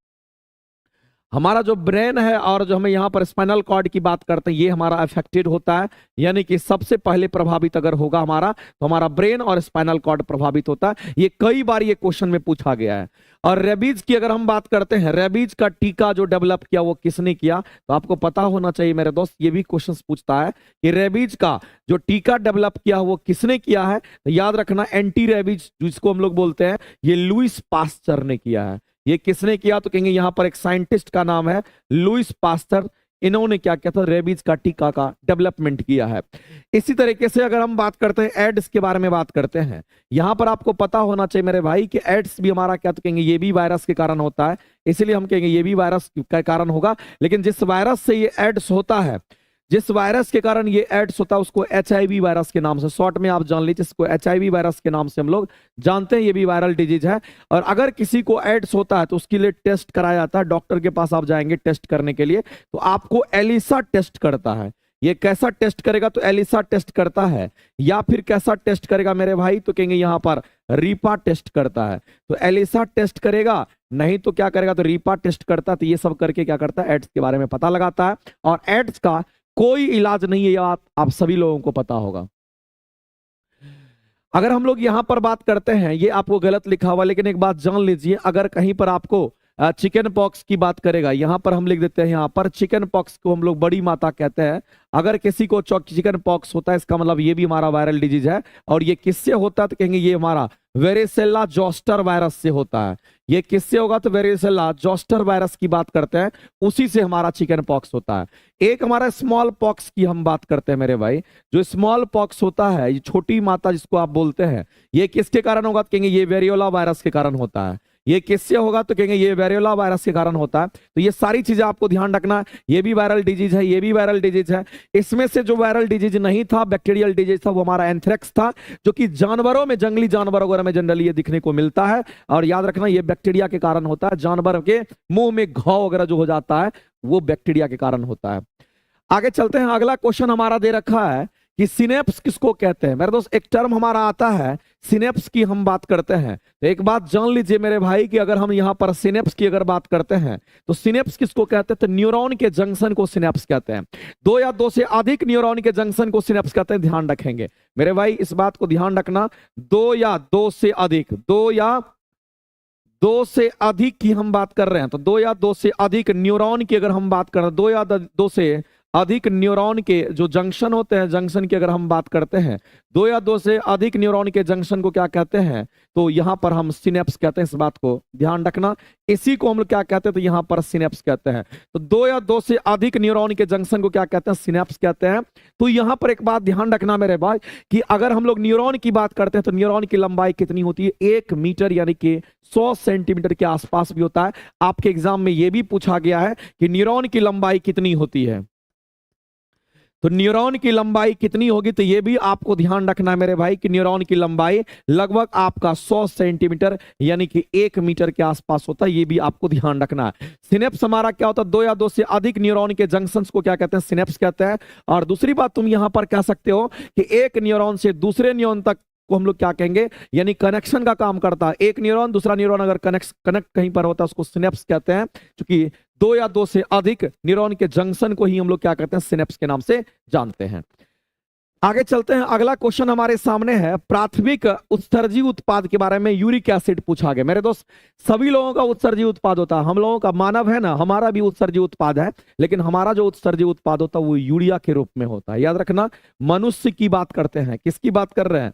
हमारा जो ब्रेन है और जो हमें यहाँ पर स्पाइनल कॉर्ड की बात करते हैं ये हमारा अफेक्टेड होता है। यानी कि सबसे पहले प्रभावित अगर होगा हमारा तो हमारा ब्रेन और स्पाइनल कॉर्ड प्रभावित होता है। ये कई बार ये क्वेश्चन में पूछा गया है। और रेबीज की अगर हम बात करते हैं, रेबीज का टीका जो डेवलप किया वो किसने किया तो आपको पता होना चाहिए मेरे दोस्त। ये भी क्वेश्चन पूछता है कि रेबीज का जो टीका डेवलप किया वो किसने किया है तो याद रखना एंटी रेबीज जिसको हम लोग बोलते हैं ये लुइस पास्चर ने किया है। ये किसने किया तो कहेंगे यहाँ पर एक साइंटिस्ट का नाम है लुइस पास्चर। इन्होंने क्या किया था, रेबीज का टीका का डेवलपमेंट किया है। इसी तरीके से अगर हम बात करते हैं एड्स के बारे में बात करते हैं, यहां पर आपको पता होना चाहिए मेरे भाई कि एड्स भी हमारा क्या तो कहेंगे ये भी वायरस के कारण होता है, इसलिए हम कहेंगे ये भी वायरस का कारण होगा। लेकिन जिस वायरस से ये एड्स होता है, जिस वायरस के कारण ये एड्स होता है उसको एचआईवी वायरस के नाम से शॉर्ट में आप जान लीजिए, इसको एचआईवी वायरस के नाम से हम लोग जानते हैं। ये भी वायरल डिजीज है। और अगर किसी को एड्स होता है तो उसके लिए टेस्ट कराया जाता है, डॉक्टर के पास आप जाएंगे टेस्ट करने के लिए तो आपको एलिसा टेस्ट करता है। ये कैसा टेस्ट करेगा तो एलिसा टेस्ट करता है। या फिर कैसा टेस्ट करेगा मेरे भाई तो कहेंगे यहां पर रीपा टेस्ट करता है। तो एलिसा टेस्ट करेगा, नहीं तो क्या करेगा तो रीपा टेस्ट करता है। तो ये सब करके क्या करता है एड्स के बारे में पता लगाता है। और एड्स का कोई इलाज नहीं है, ये आप सभी लोगों को पता होगा। अगर हम लोग यहां पर बात करते हैं, ये आपको गलत लिखा हुआ, लेकिन एक बात जान लीजिए, अगर कहीं पर आपको चिकन पॉक्स की बात करेगा। यहाँ पर हम लिख देते हैं, यहाँ पर चिकन पॉक्स को हम लोग बड़ी माता कहते हैं। अगर किसी को चिकन पॉक्स होता है इसका मतलब ये भी हमारा वायरल डिजीज है। और ये किससे होता है तो कहेंगे ये हमारा वेरिसेला जोस्टर वायरस से होता है। ये किससे होगा तो वेरिसेला जोस्टर वायरस की बात करते हैं, उसी से हमारा चिकन पॉक्स होता है। एक हमारा स्मॉल पॉक्स की हम बात करते हैं मेरे भाई। जो स्मॉल पॉक्स होता है, ये छोटी माता जिसको आप बोलते हैं, ये किसके कारण होगा तो कहेंगे ये वेरियोला वायरस के कारण होता है। ये किससे होगा तो कहेंगे ये वेरियोला वायरस के कारण होता है। तो ये सारी चीजें आपको ध्यान रखना है। ये भी वायरल डिजीज है, ये भी वायरल डिजीज है। इसमें से जो वायरल डिजीज नहीं था, बैक्टीरियल डिजीज था, वो हमारा एंथ्रेक्स था, जो कि जानवरों में, जंगली जानवरों वगैरह में जनरली ये दिखने को मिलता है। और याद रखना ये बैक्टीरिया के कारण होता है। जानवर के मुंह में घाव वगैरह जो हो जाता है वो बैक्टीरिया के कारण होता है। आगे चलते हैं। अगला क्वेश्चन हमारा दे रखा है कि सिनेप्स किसको कहते हैं। मेरे दोस्त एक टर्म हमारा आता है सिनेप्स की, हम बात करते हैं तो एक बात जान लीजिए मेरे भाई कि अगर हम यहां पर सिनेप्स की अगर बात करते हैं तो सिनेप्स किसको कहते हैं तो न्यूरॉन के जंक्शन को सिनेप्स कहते हैं। दो या दो से अधिक न्यूरॉन के जंक्शन को सिनेप्स कहते हैं। ध्यान रखेंगे मेरे भाई, इस बात को ध्यान रखना। दो या दो से अधिक, दो या दो से अधिक की हम बात कर रहे हैं तो दो या दो से अधिक न्यूरॉन की अगर हम बात कर रहे हैं, दो या दो से अधिक न्यूरॉन के जो जंक्शन होते हैं, जंक्शन की अगर हम बात करते हैं, दो या दो से अधिक न्यूरॉन के जंक्शन को क्या कहते हैं तो यहां पर हम सिनेप्स कहते हैं। इस बात को ध्यान रखना, इसी को हम लोग क्या कहते हैं तो यहां पर सिनेप्स कहते हैं। तो दो या दो से अधिक न्यूरॉन के जंक्शन को क्या कहते हैं सिनेप्स कहते हैं। तो यहां पर एक बात ध्यान रखना मेरे भाई कि अगर हम लोग न्यूरॉन की बात करते हैं तो न्यूरॉन की लंबाई कितनी होती है 1 मीटर यानी कि 100 सेंटीमीटर के आसपास भी होता है। आपके एग्जाम में यह भी पूछा गया है कि न्यूरॉन की लंबाई कितनी होती है, तो न्यूरॉन की लंबाई कितनी होगी तो ये भी आपको ध्यान रखना है मेरे भाई कि न्यूरॉन की लंबाई लगभग आपका 100 सेंटीमीटर यानी कि 1 मीटर के आसपास होता है। ये भी आपको ध्यान रखना है। सिनेप्स हमारा क्या होता है, दो या दो से अधिक न्यूरॉन के जंक्शंस को क्या कहते हैं सिनेप्स कहते हैं। और दूसरी बात तुम यहां पर कह सकते हो कि एक न्यूरॉन से दूसरे न्यूरॉन तक को हम लोग क्या कहेंगे यानी कनेक्शन का काम करता है। एक न्यूरॉन दूसरा न्यूरॉन अगर कनेक्ट कहीं पर होता है उसको सिनेप्स कहते हैं, क्योंकि दो या दो से अधिक न्यूरॉन के जंक्शन को ही हम लोग क्या कहते हैं सिनेप्स के नाम से जानते हैं। आगे चलते हैं। अगला क्वेश्चन हमारे सामने है प्राथमिक उत्सर्जी उत्पाद के बारे में। यूरिक एसिड पूछा गया। मेरे दोस्त सभी लोगों का उत्सर्जी उत्पाद होता है, हम लोगों का मानव है ना, हमारा भी उत्सर्जी उत्पाद है, लेकिन हमारा जो उत्सर्जी उत्पाद होता है वो यूरिया के रूप में होता है। याद रखना, मनुष्य की बात करते हैं, किसकी बात कर रहे हैं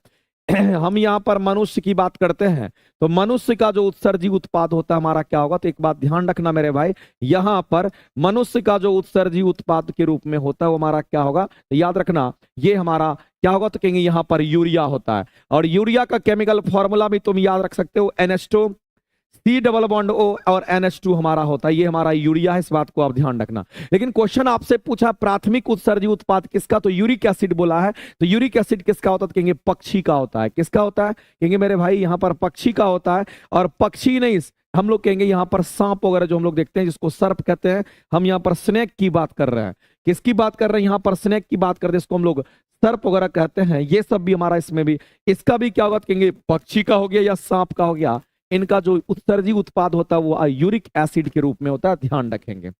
हम यहां पर मनुष्य की बात करते हैं। तो मनुष्य का जो उत्सर्जी उत्पाद होता है हमारा क्या होगा तो एक बात ध्यान रखना मेरे भाई, यहां पर मनुष्य का जो उत्सर्जी उत्पाद के रूप में होता है वो हमारा क्या होगा तो याद रखना ये हमारा क्या होगा तो कहेंगे यहां पर यूरिया होता है। और यूरिया का केमिकल फॉर्मूला भी तुम याद रख सकते हो, NH2 C double bond O और NH2 हमारा होता है। ये हमारा यूरिया है, इस बात को आप ध्यान रखना। लेकिन क्वेश्चन आपसे पूछा प्राथमिक उत्सर्जी उत्पाद किसका, तो यूरिक एसिड बोला है। तो यूरिक एसिड किसका होता है तो कहेंगे पक्षी का होता है। किसका होता है कहेंगे मेरे भाई यहाँ पर पक्षी का होता है। और पक्षी नहीं, हम लोग कहेंगे यहाँ पर सांप वगैरह जो हम लोग देखते हैं जिसको सर्प कहते हैं, हम यहाँ पर स्नेक की बात कर रहे हैं। किसकी बात कर रहे हैं यहाँ पर स्नेक की बात करते हैं, इसको हम लोग सर्प वगैरह कहते हैं। ये सब भी हमारा इसमें भी, इसका भी क्या होगा तो कहेंगे पक्षी का हो गया या सांप का हो गया। इनका जो उत्सर्जी उत्पाद होता है वो यूरिक एसिड के रूप में होता है। ध्यान रखेंगे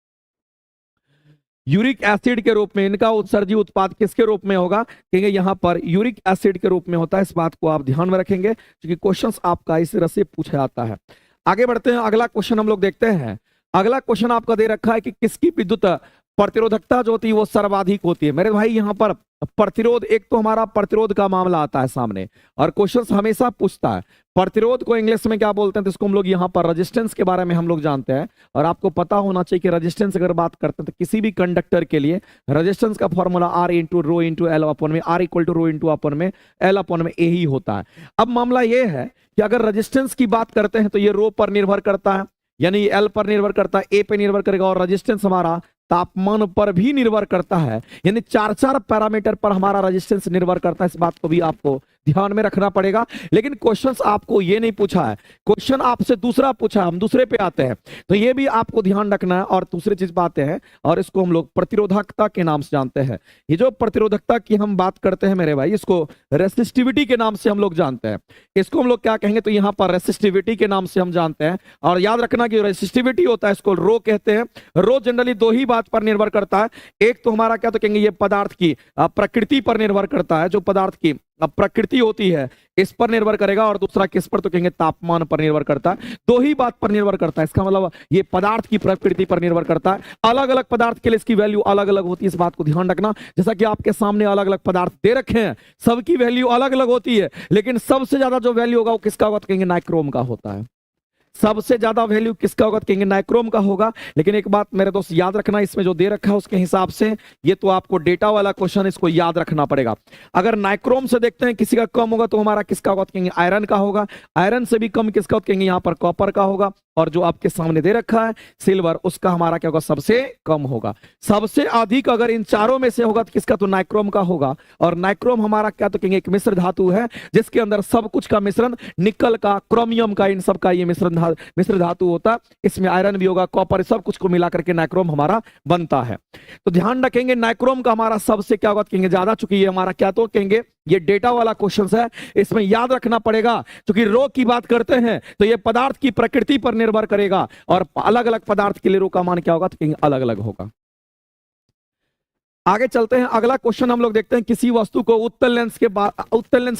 यूरिक एसिड के रूप में इनका उत्सर्जी उत्पाद किसके रूप में होगा कहेंगे यहां पर यूरिक एसिड के रूप में होता है। इस बात को आप ध्यान में रखेंगे क्योंकि क्वेश्चंस आपका इस तरह से पूछा जाता है। आगे बढ़ते हैं। अगला क्वेश्चन हम लोग देखते हैं। अगला क्वेश्चन आपका दे रखा है कि किसकी विद्युत प्रतिरोधकता जो होती है वो सर्वाधिक होती है। मेरे भाई यहाँ पर प्रतिरोध, एक तो हमारा प्रतिरोध का मामला आता है सामने और क्वेश्चन हमेशा पूछता है प्रतिरोध को इंग्लिश में क्या बोलते हैं, तो इसको हम लोग यहाँ पर रेजिस्टेंस के बारे में हम लोग जानते हैं। और आपको पता होना चाहिए कि रेजिस्टेंस अगर बात करते हैं तो किसी भी कंडक्टर के लिए रेजिस्टेंस का formula R into rho into L upon में, R equal to rho into upon में एल अपन में ए ही होता है। अब मामला ये है कि अगर रेजिस्टेंस की बात करते हैं तो ये रो पर निर्भर करता है यानी एल पर निर्भर करता है, ए पे निर्भर करेगा और रेजिस्टेंस हमारा तापमान पर भी निर्भर करता है। यानी 4 पैरामीटर पर हमारा रेजिस्टेंस निर्भर करता है। इस बात को भी आपको ध्यान में रखना पड़ेगा। लेकिन क्वेश्चन आपको ये नहीं पूछा है, क्वेश्चन आपसे दूसरा पूछा, हम दूसरे पे आते हैं तो ये भी आपको ध्यान रखना है। और दूसरी चीज बातें हैं और इसको हम लोग प्रतिरोधकता के नाम से जानते हैं। ये जो प्रतिरोधकता की हम बात करते हैं मेरे भाई, इसको रेसिस्टिविटी के नाम से हम लोग जानते हैं। इसको हम लोग क्या कहेंगे तो यहाँ पर रेसिस्टिविटी के नाम से हम जानते हैं। और याद रखना कि रेसिस्टिविटी होता है इसको रो कहते हैं। रो जनरली दो ही बात पर निर्भर करता है, एक तो हमारा क्या तो कहेंगे ये पदार्थ की प्रकृति पर निर्भर करता है, जो पदार्थ की प्रकृति होती है इस पर निर्भर करेगा, और दूसरा किस पर, तो कहेंगे तापमान पर निर्भर करता है। दो ही बात पर निर्भर करता है, इसका मतलब ये पदार्थ की प्रकृति पर निर्भर करता है। अलग अलग पदार्थ के लिए इसकी वैल्यू अलग अलग होती है, इस बात को ध्यान रखना। जैसा कि आपके सामने अलग अलग पदार्थ दे रखे हैं, सबकी वैल्यू अलग अलग होती है, लेकिन सबसे ज्यादा जो वैल्यू होगा वो किसका होगा, तो कहेंगे नाइक्रोम का होता है। सबसे ज्यादा वैल्यू किसका होगा, तो कहेंगे नाइक्रोम का होगा। लेकिन एक बात मेरे दोस्त याद रखना, इसमें जो दे रखा है उसके हिसाब से ये तो आपको डेटा वाला क्वेश्चन, इसको याद रखना पड़ेगा। अगर नाइक्रोम से देखते हैं किसी का कम होगा तो हमारा किसका होगा, तो कहेंगे आयरन का होगा। आयरन से भी कम किसका होगा, तो कहेंगे यहाँ पर कॉपर का होगा। और जो आपके सामने दे रखा है सिल्वर, उसका हमारा क्या होगा, सबसे कम होगा। सबसे अधिक अगर इन चारों में से होगा तो किसका, तो नाइक्रोम का होगा। और नाइक्रोम हमारा क्या, तो कहेंगे एक मिश्र धातु है जिसके अंदर सब कुछ का मिश्रण, निकल का, क्रोमियम का, इन सब का ये मिश्र धातु होता है। इसमें आयरन भी होगा, कॉपर, सब कुछ को मिलाकर के नाइक्रोम हमारा बनता है। तो ध्यान रखेंगे नाइक्रोम का हमारा सबसे क्या होगा, कहेंगे ज्यादा, चूंकि ये हमारा क्या, तो कहेंगे ये डेटा वाला क्वेश्चन है, इसमें याद रखना पड़ेगा। क्योंकि रो की बात करते हैं तो ये पदार्थ की प्रकृति पर निर्भर करेगा, और अलग अलग पदार्थ के लिए रो का मान क्या होगा, तो कहेंगे अलग अलग होगा। आगे चलते हैं, अगला क्वेश्चन हम लोग देखते हैं। किसी वस्तु को उत्तल लेंस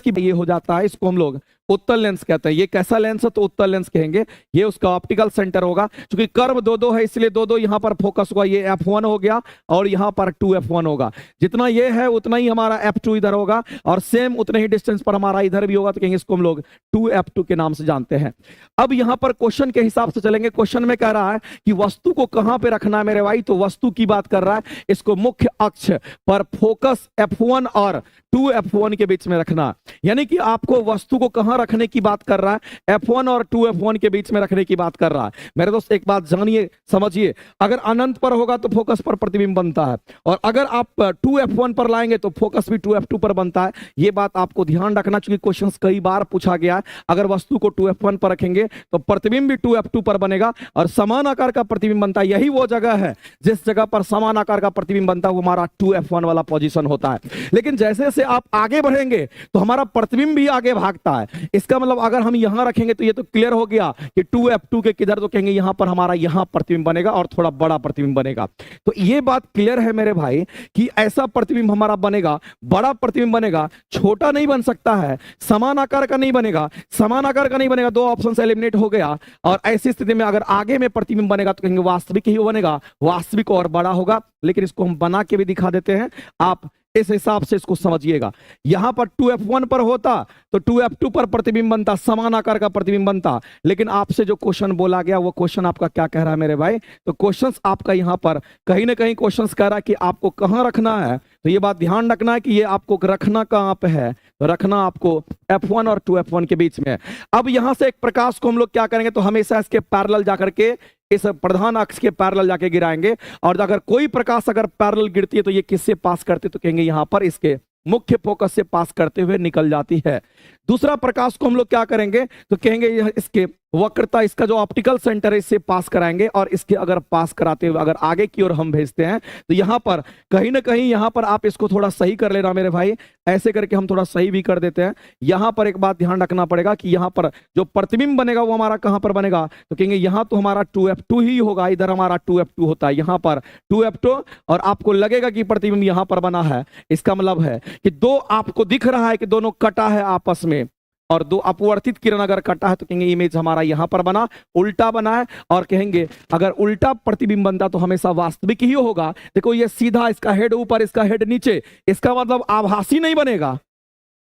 की ये हो जाता है, इसको हम लोग उत्तल लेंस कहते हैं। ये कैसा लेंस है, तो उत्तल लेंस कहेंगे। ये उसका ऑप्टिकल सेंटर होगा, क्योंकि कर्व दो दो है इसलिए दो दो यहां पर फोकस होगा। ये F1 हो गया और यहां पर 2F1 होगा। जितना ये है उतना ही हमारा F2 इधर होगा, और सेम उतने ही डिस्टेंस पर हमारा इधर भी होगा, तो कहेंगे इसको हम लोग 2F2 के नाम से जानते हैं। अब यहां पर क्वेश्चन के हिसाब से चलेंगे। क्वेश्चन में कह रहा है कि वस्तु को कहां पे रखना है मेरे भाई, तो वस्तु की बात कर रहा है। इसको मुख्य अक्ष पर फोकस F1 और 2F1 के बीच में रखना, यानी कि आपको वस्तु को कहां रखने की बात कर रहा है, F1 और 2F1 के बीच में रखने की बात कर रहा है। मेरे दोस्त एक बात जानिए, समझिए, अगर अनंत पर होगा तो फोकस पर प्रतिबिंब बनता है, और अगर आप 2F1 पर लाएंगे तो फोकस भी 2F2 पर बनता है। यह बात आपको ध्यान रखना, क्योंकि क्वेश्चन कई बार पूछा गया है। अगर वस्तु को 2F1 पर रखेंगे तो प्रतिबिंब भी 2F2 पर बनेगा, और समान आकार का प्रतिबिंब बनता है। यही वो जगह है जिस जगह पर समान आकार का प्रतिबिंब बनता है, वो हमारा 2F1 वाला पोजीशन होता है। लेकिन जैसे जैसे आप आगे बढ़ेंगे तो हमारा प्रतिबिंब भी आगे भागता है। इसका मतलब अगर हम यहां रखेंगे तो ये तो क्लियर हो गया कि 2F2 के किधर, तो कहेंगे यहां पर हमारा यहां प्रतिबिंब बनेगा, और थोड़ा बड़ा प्रतिबिंब बनेगा। तो ये बात क्लियर है मेरे भाई कि ऐसा प्रतिबिंब हमारा बनेगा, बड़ा प्रतिबिंब बनेगा, छोटा नहीं बन सकता है, समान आकार का नहीं बनेगा। समान आकार का नहीं बनेगा, दो ऑप्शन से एलिमिनेट हो गया। और ऐसी स्थिति में अगर आगे में प्रतिबिंब बनेगा तो कहेंगे वास्तविक ही बनेगा, वास्तविक और बड़ा होगा। लेकिन इसको हम बना के भी दिखा देते हैं, आप इस हिसाब से इसको समझिएगा। यहां पर 2F1 पर होता तो 2F2 पर प्रतिबिंब बनता, समान आकार का प्रतिबिंब बनता। लेकिन आपसे जो क्वेश्चन बोला गया वो क्वेश्चन आपका क्या कह रहा है मेरे भाई, तो क्वेश्चन आपका यहां पर कहीं ना कहीं क्वेश्चन कह रहा है कि आपको कहां रखना है। तो ये बात ध्यान रखना है कि ये आपको रखना कहां पे है, तो रखना आपको F1 और 2F1 के बीच में है। अब यहां से एक प्रकाश को हम लोग क्या करेंगे, तो हमेशा इसके पैरेलल जाकर के, इस प्रधान अक्ष के पैरेलल जाके गिराएंगे। और अगर कोई प्रकाश अगर पैरेलल गिरती है तो ये किससे पास करती है, तो कहेंगे यहां पर इसके मुख्य फोकस से पास करते हुए निकल जाती है। दूसरा प्रकाश को हम लोग क्या करेंगे, तो कहेंगे यह इसके वक्रता, इसका जो ऑप्टिकल सेंटर है इससे पास कराएंगे, और इसके अगर पास कराते हुए अगर आगे की ओर हम भेजते हैं तो यहां पर कहीं ना कहीं यहां पर आप इसको थोड़ा सही कर लेना मेरे भाई। ऐसे करके हम थोड़ा सही भी कर देते हैं। यहां पर एक बात ध्यान रखना पड़ेगा कि यहां पर जो प्रतिबिंब बनेगा वो हमारा कहां पर बनेगा, तो कहेंगे यहां तो हमारा 2F2 ही होगा, इधर हमारा 2F2 होता है, यहां पर 2F2, और आपको लगेगा कि प्रतिबिंब यहां पर बना है। इसका मतलब है कि दो आपको दिख रहा है कि दोनों कटा है आपस में, और दो अपवर्तित किरण अगर कटा है तो कहेंगे इमेज हमारा यहां पर बना, उल्टा बना है। और कहेंगे अगर उल्टा प्रतिबिंब बनता तो हमेशा वास्तविक ही होगा। देखो ये सीधा, इसका हेड ऊपर, इसका हेड नीचे, इसका मतलब आभासी नहीं बनेगा।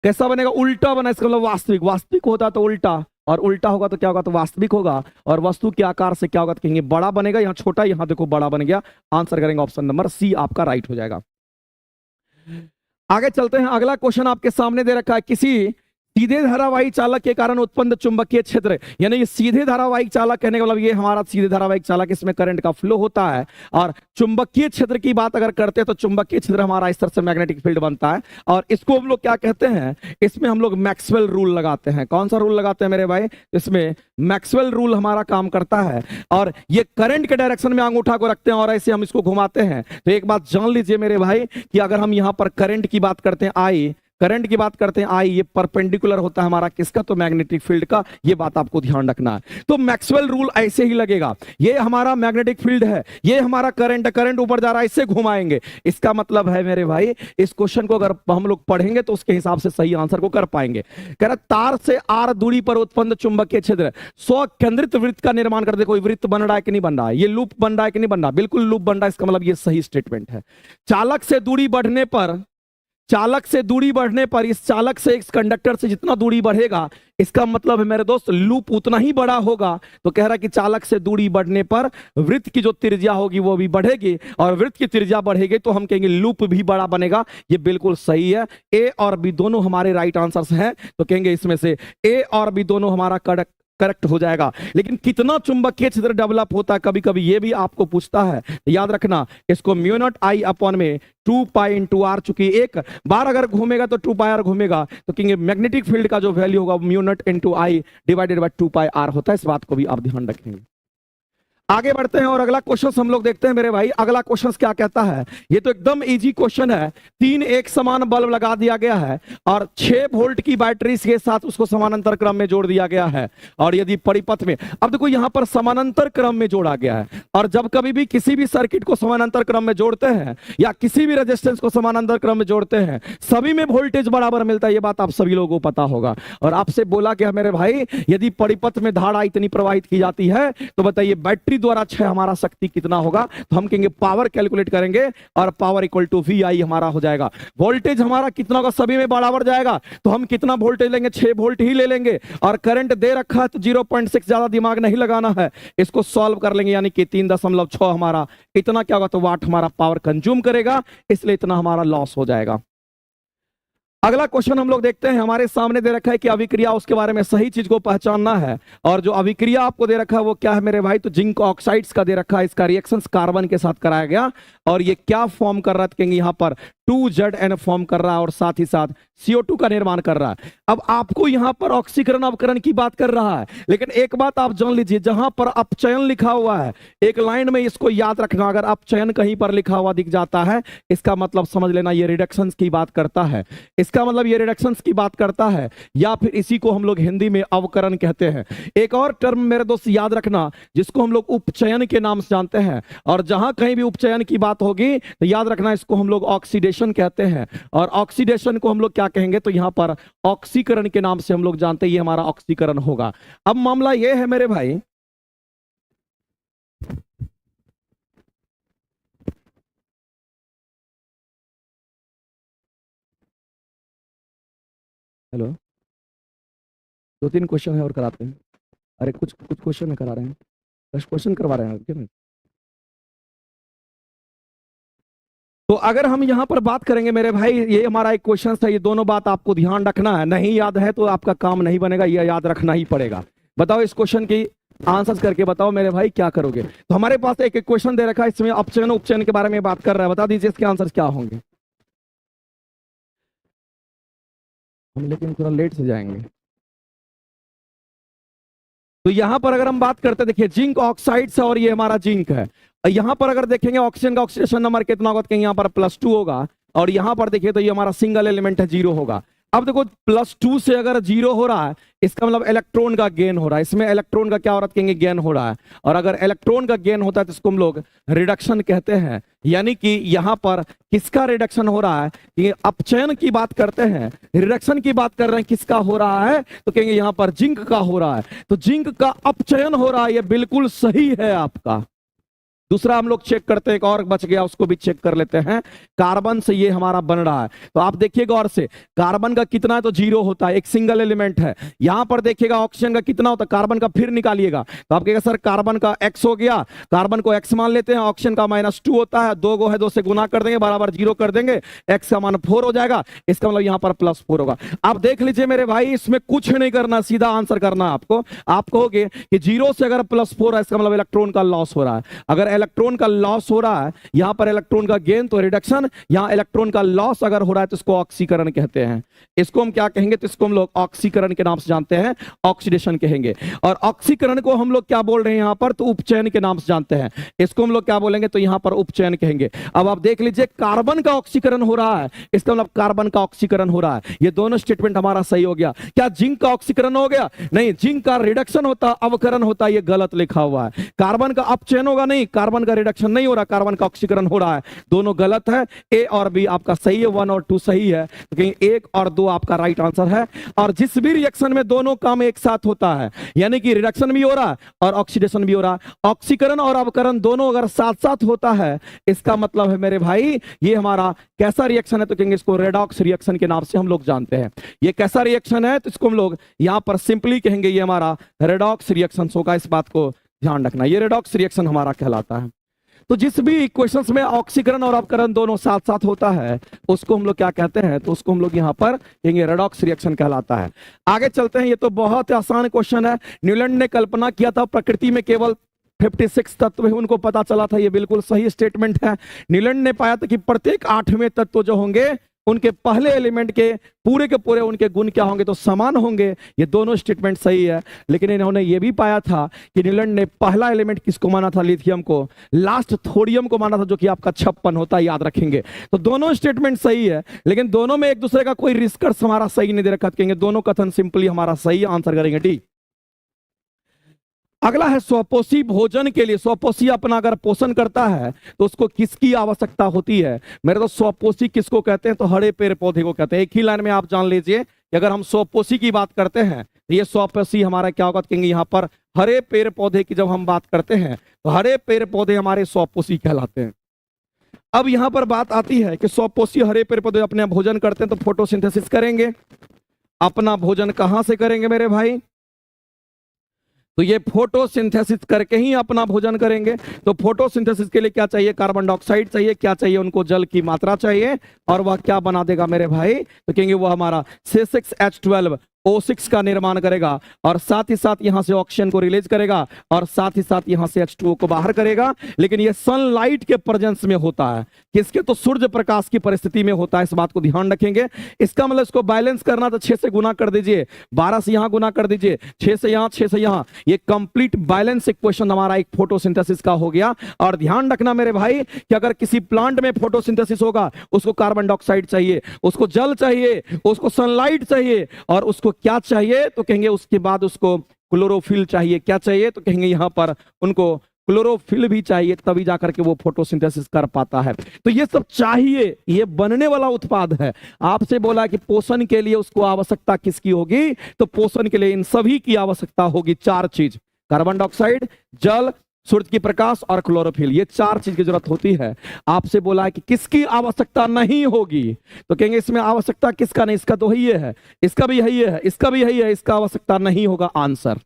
कैसा बनेगा, उल्टा बना, इसका मतलब वास्तविक। वास्तविक होता तो उल्टा, और उल्टा होगा तो क्या होगा, तो वास्तविक होगा। और वस्तु के आकार से क्या होगा, तो कहेंगे बड़ा बनेगा। यहां छोटा, यहां देखो बड़ा बन गया। आंसर करेंगे ऑप्शन नंबर सी, आपका राइट हो जाएगा। आगे चलते हैं, अगला क्वेश्चन आपके सामने दे रखा है। किसी सीधे धारावाहिक चालक के कारण उत्पन्न चुंबकीय क्षेत्र, यानी ये सीधे धारावाहिक चालक कहने का मतलब ये हमारा सीधे धारावाहिक चालक, इसमें करंट का फ्लो होता है। और चुंबकीय क्षेत्र की बात अगर करते हैं तो चुंबकीय क्षेत्र हमारा इस तरह से मैग्नेटिक फील्ड बनता है। और इसको हम लोग क्या कहते हैं, इसमें हम लोग मैक्सवेल रूल लगाते हैं। कौन सा रूल लगाते हैं मेरे भाई, इसमें मैक्सवेल रूल हमारा काम करता है। और ये करंट के डायरेक्शन में अंगूठा को रखते हैं और ऐसे हम इसको घुमाते हैं। तो एक बात जान लीजिए मेरे भाई कि अगर हम यहां पर करंट की बात करते हैं आई, करंट की बात करते हैं आई, ये परपेंडिकुलर होता है हमारा किसका, तो मैग्नेटिक फील्ड का। ये बात आपको ध्यान रखना है। तो मैक्सवेल रूल ऐसे ही लगेगा, ये हमारा मैग्नेटिक फील्ड है, ये हमारा करंट है, करंट ऊपर जा रहा है, इससे घुमाएंगे। इसका मतलब है मेरे भाई, इस क्वेश्चन को अगर हम लोग पढ़ेंगे तो उसके हिसाब से सही आंसर को कर पाएंगे। कह रहा तार से आर दूरी पर उत्पन्न चुंबकीय क्षेत्र स्वकेंद्रित वृत्त का निर्माण कर दे। कोई वृत्त बन रहा है कि नहीं बन रहा है, ये लूप बन रहा है कि नहीं बन रहा, बिल्कुल लूप बन रहा है। इसका मतलब ये सही स्टेटमेंट है। चालक से दूरी बढ़ने पर, चालक से दूरी बढ़ने पर, इस चालक से इस कंडक्टर से जितना दूरी बढ़ेगा, इसका मतलब है मेरे दोस्त लूप उतना ही बड़ा होगा। तो कह रहा है कि चालक से दूरी बढ़ने पर वृत्त की जो त्रिज्या होगी वो भी बढ़ेगी, और वृत्त की त्रिज्या बढ़ेगी तो हम कहेंगे लूप भी बड़ा बनेगा। ये बिल्कुल सही है। ए और बी दोनों हमारे राइट आंसर्स हैं, तो कहेंगे इसमें से ए और बी दोनों हमारा करेक्ट हो जाएगा। लेकिन कितना चुंबकीय क्षेत्र डेवलप होता है, कभी कभी ये भी आपको पूछता है, याद रखना इसको म्यू नॉट आई अपॉन में 2 पाई इंटू आर, चूंकि एक बार अगर घूमेगा तो 2 पाई आर घूमेगा, तो कहेंगे मैग्नेटिक फील्ड का जो वैल्यू होगा mu naught into I divided by 2 pi R होता है। इस बात को भी आप ध्यान रखेंगे। आगे बढ़ते हैं और अगला क्वेश्चन हम लोग देखते हैं मेरे भाई। अगला क्वेश्चन क्या कहता है, ये तो एकदम इजी क्वेश्चन है। 3 एक समान बल्ब लगा दिया गया है और 6 वोल्ट की बैटरी के साथ उसको समानांतर क्रम में जोड़ दिया गया है। और यदि परिपथ में, अब देखो यहां पर समानांतर क्रम में जोड़ा गया है, और जब कभी भी किसी भी सर्किट को समानांतर क्रम में जोड़ते हैं या किसी भी रेजिस्टेंस को समानांतर क्रम में जोड़ते हैं, सभी में वोल्टेज बराबर मिलता है। ये बात आप सभी लोगों को पता होगा। और आपसे बोला गया मेरे भाई, यदि परिपथ में धारा इतनी प्रवाहित की जाती है तो बताइए बैटरी द्वारा क्षय हमारा शक्ति कितना होगा। तो हम कहेंगे पावर कैलकुलेट करेंगे और पावर इक्वल टू वी आई हमारा हो जाएगा। वोल्टेज हमारा कितना होगा, सभी में बराबर जाएगा, तो हम कितना वोल्टेज लेंगे, 6 वोल्ट ही ले लेंगे। और करंट दे रखा है तो 0.6, ज्यादा दिमाग नहीं लगाना है, इसको सॉल्व कर लेंगे, यानी कि 3.6 हमारा इतना क्या होगा, तो वाट हमारा पावर कंज्यूम करेगा, इसलिए इतना हमारा लॉस हो जाएगा। अगला क्वेश्चन हम लोग देखते हैं, हमारे सामने दे रखा है कि अभिक्रिया, उसके बारे में सही चीज को पहचानना है। और जो अभिक्रिया आपको दे रखा है वो क्या है मेरे भाई, तो जिंक ऑक्साइड्स का दे रखा है। इसका रिएक्शन कार्बन के साथ कराया गया, और ये क्या फॉर्म कर रहा है, कहेंगे यहां पर 2ZN फॉर्म कर रहा है, और साथ ही साथ CO2 का निर्माण कर रहा है। अब आपको यहां पर ऑक्सीकरण अवकरण की बात कर रहा है, लेकिन एक बात आप जान लीजिए, जहां पर अपचयन लिखा हुआ है एक लाइन में, इसको याद रखना, अगर अपचयन कहीं पर लिखा हुआ दिख जाता है, इसका मतलब समझ लेना ये रिडक्शंस की बात करता है। इसका मतलब ये रिडक्शंस की बात करता है, या फिर इसी को हम लोग हिंदी में अवकरण कहते हैं। एक और टर्म मेरे दोस्त याद रखना, जिसको हम लोग उपचयन के नाम से जानते हैं, और जहां कहीं भी उपचयन की बात होगी तो याद रखना इसको हम लोग ऑक्सीडेशन कहते हैं। और ऑक्सीडेशन को हम लोग क्या कहेंगे, तो यहां पर ऑक्सीकरण के नाम से हम लोग जानते हैं, ये हमारा ऑक्सीकरण होगा। अब मामला ये है मेरे भाई, हेलो, 2-3 क्वेश्चन है और कराते हैं। अरे कुछ क्वेश्चन करा रहे हैं, 10 क्वेश्चन करवा रहे हैं क्या? तो अगर हम यहां पर बात करेंगे मेरे भाई, ये हमारा एक क्वेश्चन था, ये दोनों बात आपको ध्यान रखना है। नहीं याद है तो आपका काम नहीं बनेगा, ये याद रखना ही पड़ेगा। बताओ इस क्वेश्चन की आंसर करके बताओ मेरे भाई क्या करोगे। तो हमारे पास एक क्वेश्चन दे रखा है, इसमें अपचयन उपचयन के बारे में बात कर रहा है। बता दीजिए इसके आंसर क्या होंगे। हम लेकिन थोड़ा लेट से जाएंगे। तो यहां पर अगर हम बात करते हैं, देखिए जिंक ऑक्साइड से, और ये हमारा जिंक है। यहां पर अगर देखेंगे ऑक्सीजन का ऑक्सीडेशन नंबर कितना होगा, कहीं यहां पर +2 होगा, और यहां पर देखिए तो ये हमारा सिंगल एलिमेंट है, 0 होगा। अब देखो +2 से अगर 0 हो रहा है, इसका मतलब इलेक्ट्रॉन का गेन हो रहा है। इसमें इलेक्ट्रॉन का क्या हो रहा है, कहेंगे गेन हो रहा है। और अगर इलेक्ट्रॉन का गेन होता है तो इसको हम लोग रिडक्शन कहते हैं। यानी कि यहां पर किसका रिडक्शन हो रहा है, ये अपचयन की बात करते हैं, रिडक्शन की बात कर रहे हैं, किसका हो रहा है, तो कहेंगे यहां पर जिंक का हो रहा है। तो जिंक का अपचयन हो रहा है, ये बिल्कुल सही है आपका। दूसरा हम लोग चेक करते हैं, एक और बच गया, उसको भी चेक कर लेते हैं। कार्बन से ये हमारा बन रहा है, तो आप देखिएगा गौर से, कार्बन का कितना है तो 0 होता है, एक सिंगल एलिमेंट है। यहां पर देखिएगा ऑक्सीजन का कितना होता है, कार्बन का फिर निकालिएगा, तो आप कहेगा सर कार्बन का x हो गया, कार्बन को x मान लेते हैं, ऑक्सीजन का -2 होता है, 2 गो है, 2 से गुना कर देंगे, बराबर 0 कर देंगे, x का मान 4 हो जाएगा। इसका मतलब यहां पर +4 होगा। आप देख लीजिए मेरे भाई, इसमें कुछ नहीं करना, सीधा आंसर करना आपको। आप कहोगे कि 0 से अगर +4 है, इसका मतलब इलेक्ट्रॉन का लॉस हो रहा है। अगर इलेक्ट्रॉन का लॉस हो रहा है, यहां पर इलेक्ट्रॉन का गेन तो रिडक्शन, यहां इलेक्ट्रॉन का लॉस अगर हो रहा है तो इसको ऑक्सीकरण कहते हैं। इसको हम क्या कहेंगे? तो इसको हम लोग ऑक्सीकरण के नाम से जानते हैं, ऑक्सीडेशन कहेंगे। और ऑक्सीकरण को हम लोग क्या बोल रहे हैं यहां पर? तो उपचयन के नाम से जानते हैं। इसको हम लोग क्या बोलेंगे? तो यहां पर उपचयन कहेंगे। अब आप देख लीजिए, कार्बन का ऑक्सीकरण हो रहा है, इसका मतलब कार्बन का ऑक्सीकरण हो रहा है। ये दोनों स्टेटमेंट हमारा सही हो गया। क्या जिंक का ऑक्सीकरण हो गया? नहीं, जिंक का रिडक्शन होता, अवकरण होता, ये गलत लिखा हुआ है। कार्बन का अपचयन होगा? नहीं, कार्बन का रिडक्शन नहीं हो रहा, कार्बन का ऑक्सीकरण हो रहा है। दोनों गलत है। ए और बी आपका सही है, 1 और 2 सही है, लेकिन 1 और 2 आपका राइट आंसर है। और जिस भी रिएक्शन में दोनों काम एक साथ होता है, यानी कि रिडक्शन भी हो रहा है और ऑक्सीडेशन भी हो रहा है, ऑक्सीकरण और अवकरण दोनों अगर साथ साथ होता है, इसका मतलब है मेरे भाई ये हमारा कैसा रिएक्शन है? तो कहेंगे इसको रेडॉक्स रिएक्शन के नाम से हम लोग जानते हैं। ये कैसा रिएक्शन है? तो इसको हम लोग यहां पर सिंपली कहेंगे ये हमारा रेडॉक्स रिएक्शन होगा। इस बात को ध्यान रखना, ये रेडॉक्स रिएक्शन हमारा कहलाता है। तो जिस भी इक्वेशंस में ऑक्सीकरण और अवकरण दोनों साथ साथ होता है, उसको हम लोग क्या कहते हैं? तो उसको हम लोग यहां पर कहेंगे रेडॉक्स रिएक्शन कहलाता है। आगे चलते हैं। ये तो बहुत ही आसान क्वेश्चन है। न्यूलैंड ने कल्पना किया था प्रकृति में केवल 56 तत्व है, उनको पता चला था। ये बिल्कुल सही स्टेटमेंट है। न्यूलैंड ने पाया था कि प्रत्येक 8वें तत्व जो होंगे उनके पहले एलिमेंट के पूरे उनके गुण क्या होंगे? तो समान होंगे। ये दोनों स्टेटमेंट सही है। लेकिन इन्होंने ये भी पाया था कि न्यूलैंड ने पहला एलिमेंट किसको माना था? लिथियम को। लास्ट थोरियम को माना था, जो कि आपका 56 होता है, याद रखेंगे। तो दोनों स्टेटमेंट सही है, लेकिन दोनों में एक दूसरे का कोई निष्कर्ष हमारा सही नहीं दे रखा। कहेंगे दोनों कथन सिंपली हमारा सही आंसर करेंगे, डी। अगला है स्वपोषी भोजन के लिए। स्वपोषी अपना अगर पोषण करता है तो उसको किसकी आवश्यकता होती है? मेरे तो स्वपोषी किसको कहते हैं? तो हरे पेड़ पौधे को कहते हैं। एक ही लाइन में आप जान लीजिए कि अगर हम स्वपोषी की बात करते हैं तो ये स्वपोषी हमारा क्या होगा? कहेंगे यहां पर हरे पेड़ पौधे की जब हम बात करते हैं तो हरे पेड़ पौधे हमारे स्वपोषी कहलाते हैं। अब यहां पर बात आती है कि स्वपोषी हरे पेड़ पौधे अपने भोजन करते हैं तो फोटोसिंथेसिस करेंगे। अपना भोजन कहां से करेंगे मेरे भाई? तो ये फोटोसिंथेसिस करके ही अपना भोजन करेंगे। तो फोटोसिंथेसिस के लिए क्या चाहिए? कार्बन डाइऑक्साइड चाहिए। क्या चाहिए उनको? जल की मात्रा चाहिए। और वह क्या बना देगा मेरे भाई? तो कहेंगे वो हमारा C6H12 O6 का निर्माण करेगा और साथ ही साथ यहां से ऑक्सीजन को रिलीज करेगा और साथ ही साथ यहां से H2O को बाहर करेगा। लेकिन यह सनलाइट के प्रेजेंस में होता है। किसके? तो सूर्य प्रकाश की परिस्थिति में होता है। इस बात को ध्यान रखेंगे। इसका मतलब इसको बैलेंस करना तो 6 से गुना कर दीजिए, 12 से यहां गुना कर दीजिए, 6 से यहां, 6 से यहां। ये कंप्लीट बैलेंस इक्वेशन हमारा एक फोटोसिंथेसिस का हो गया। और ध्यान रखना मेरे भाई कि अगर किसी प्लांट में फोटोसिंथेसिस होगा, उसको कार्बन डाइऑक्साइड चाहिए, उसको जल चाहिए, उसको सनलाइट चाहिए और उसको क्या चाहिए? तो कहेंगे उसके बाद उसको क्लोरोफिल चाहिए। क्या चाहिए? तो कहेंगे यहां पर उनको क्लोरोफिल भी चाहिए, तभी जाकर के वो फोटोसिंथेसिस कर पाता है। तो ये सब चाहिए, ये बनने वाला उत्पाद है। आपसे बोला कि पोषण के लिए उसको आवश्यकता किसकी होगी? तो पोषण के लिए इन सभी की आवश्यकता होगी। 4 चीज, कार्बन डाइऑक्साइड, जल, सूर्य की प्रकाश और क्लोरोफिल, ये 4 चीज की जरूरत होती है। आपसे बोला है कि किसकी आवश्यकता नहीं होगी? तो कहेंगे इसमें आवश्यकता किसका नहीं? इसका तो यही है, इसका भी यही है, इसका भी यही है, इसका आवश्यकता नहीं होगा। आंसर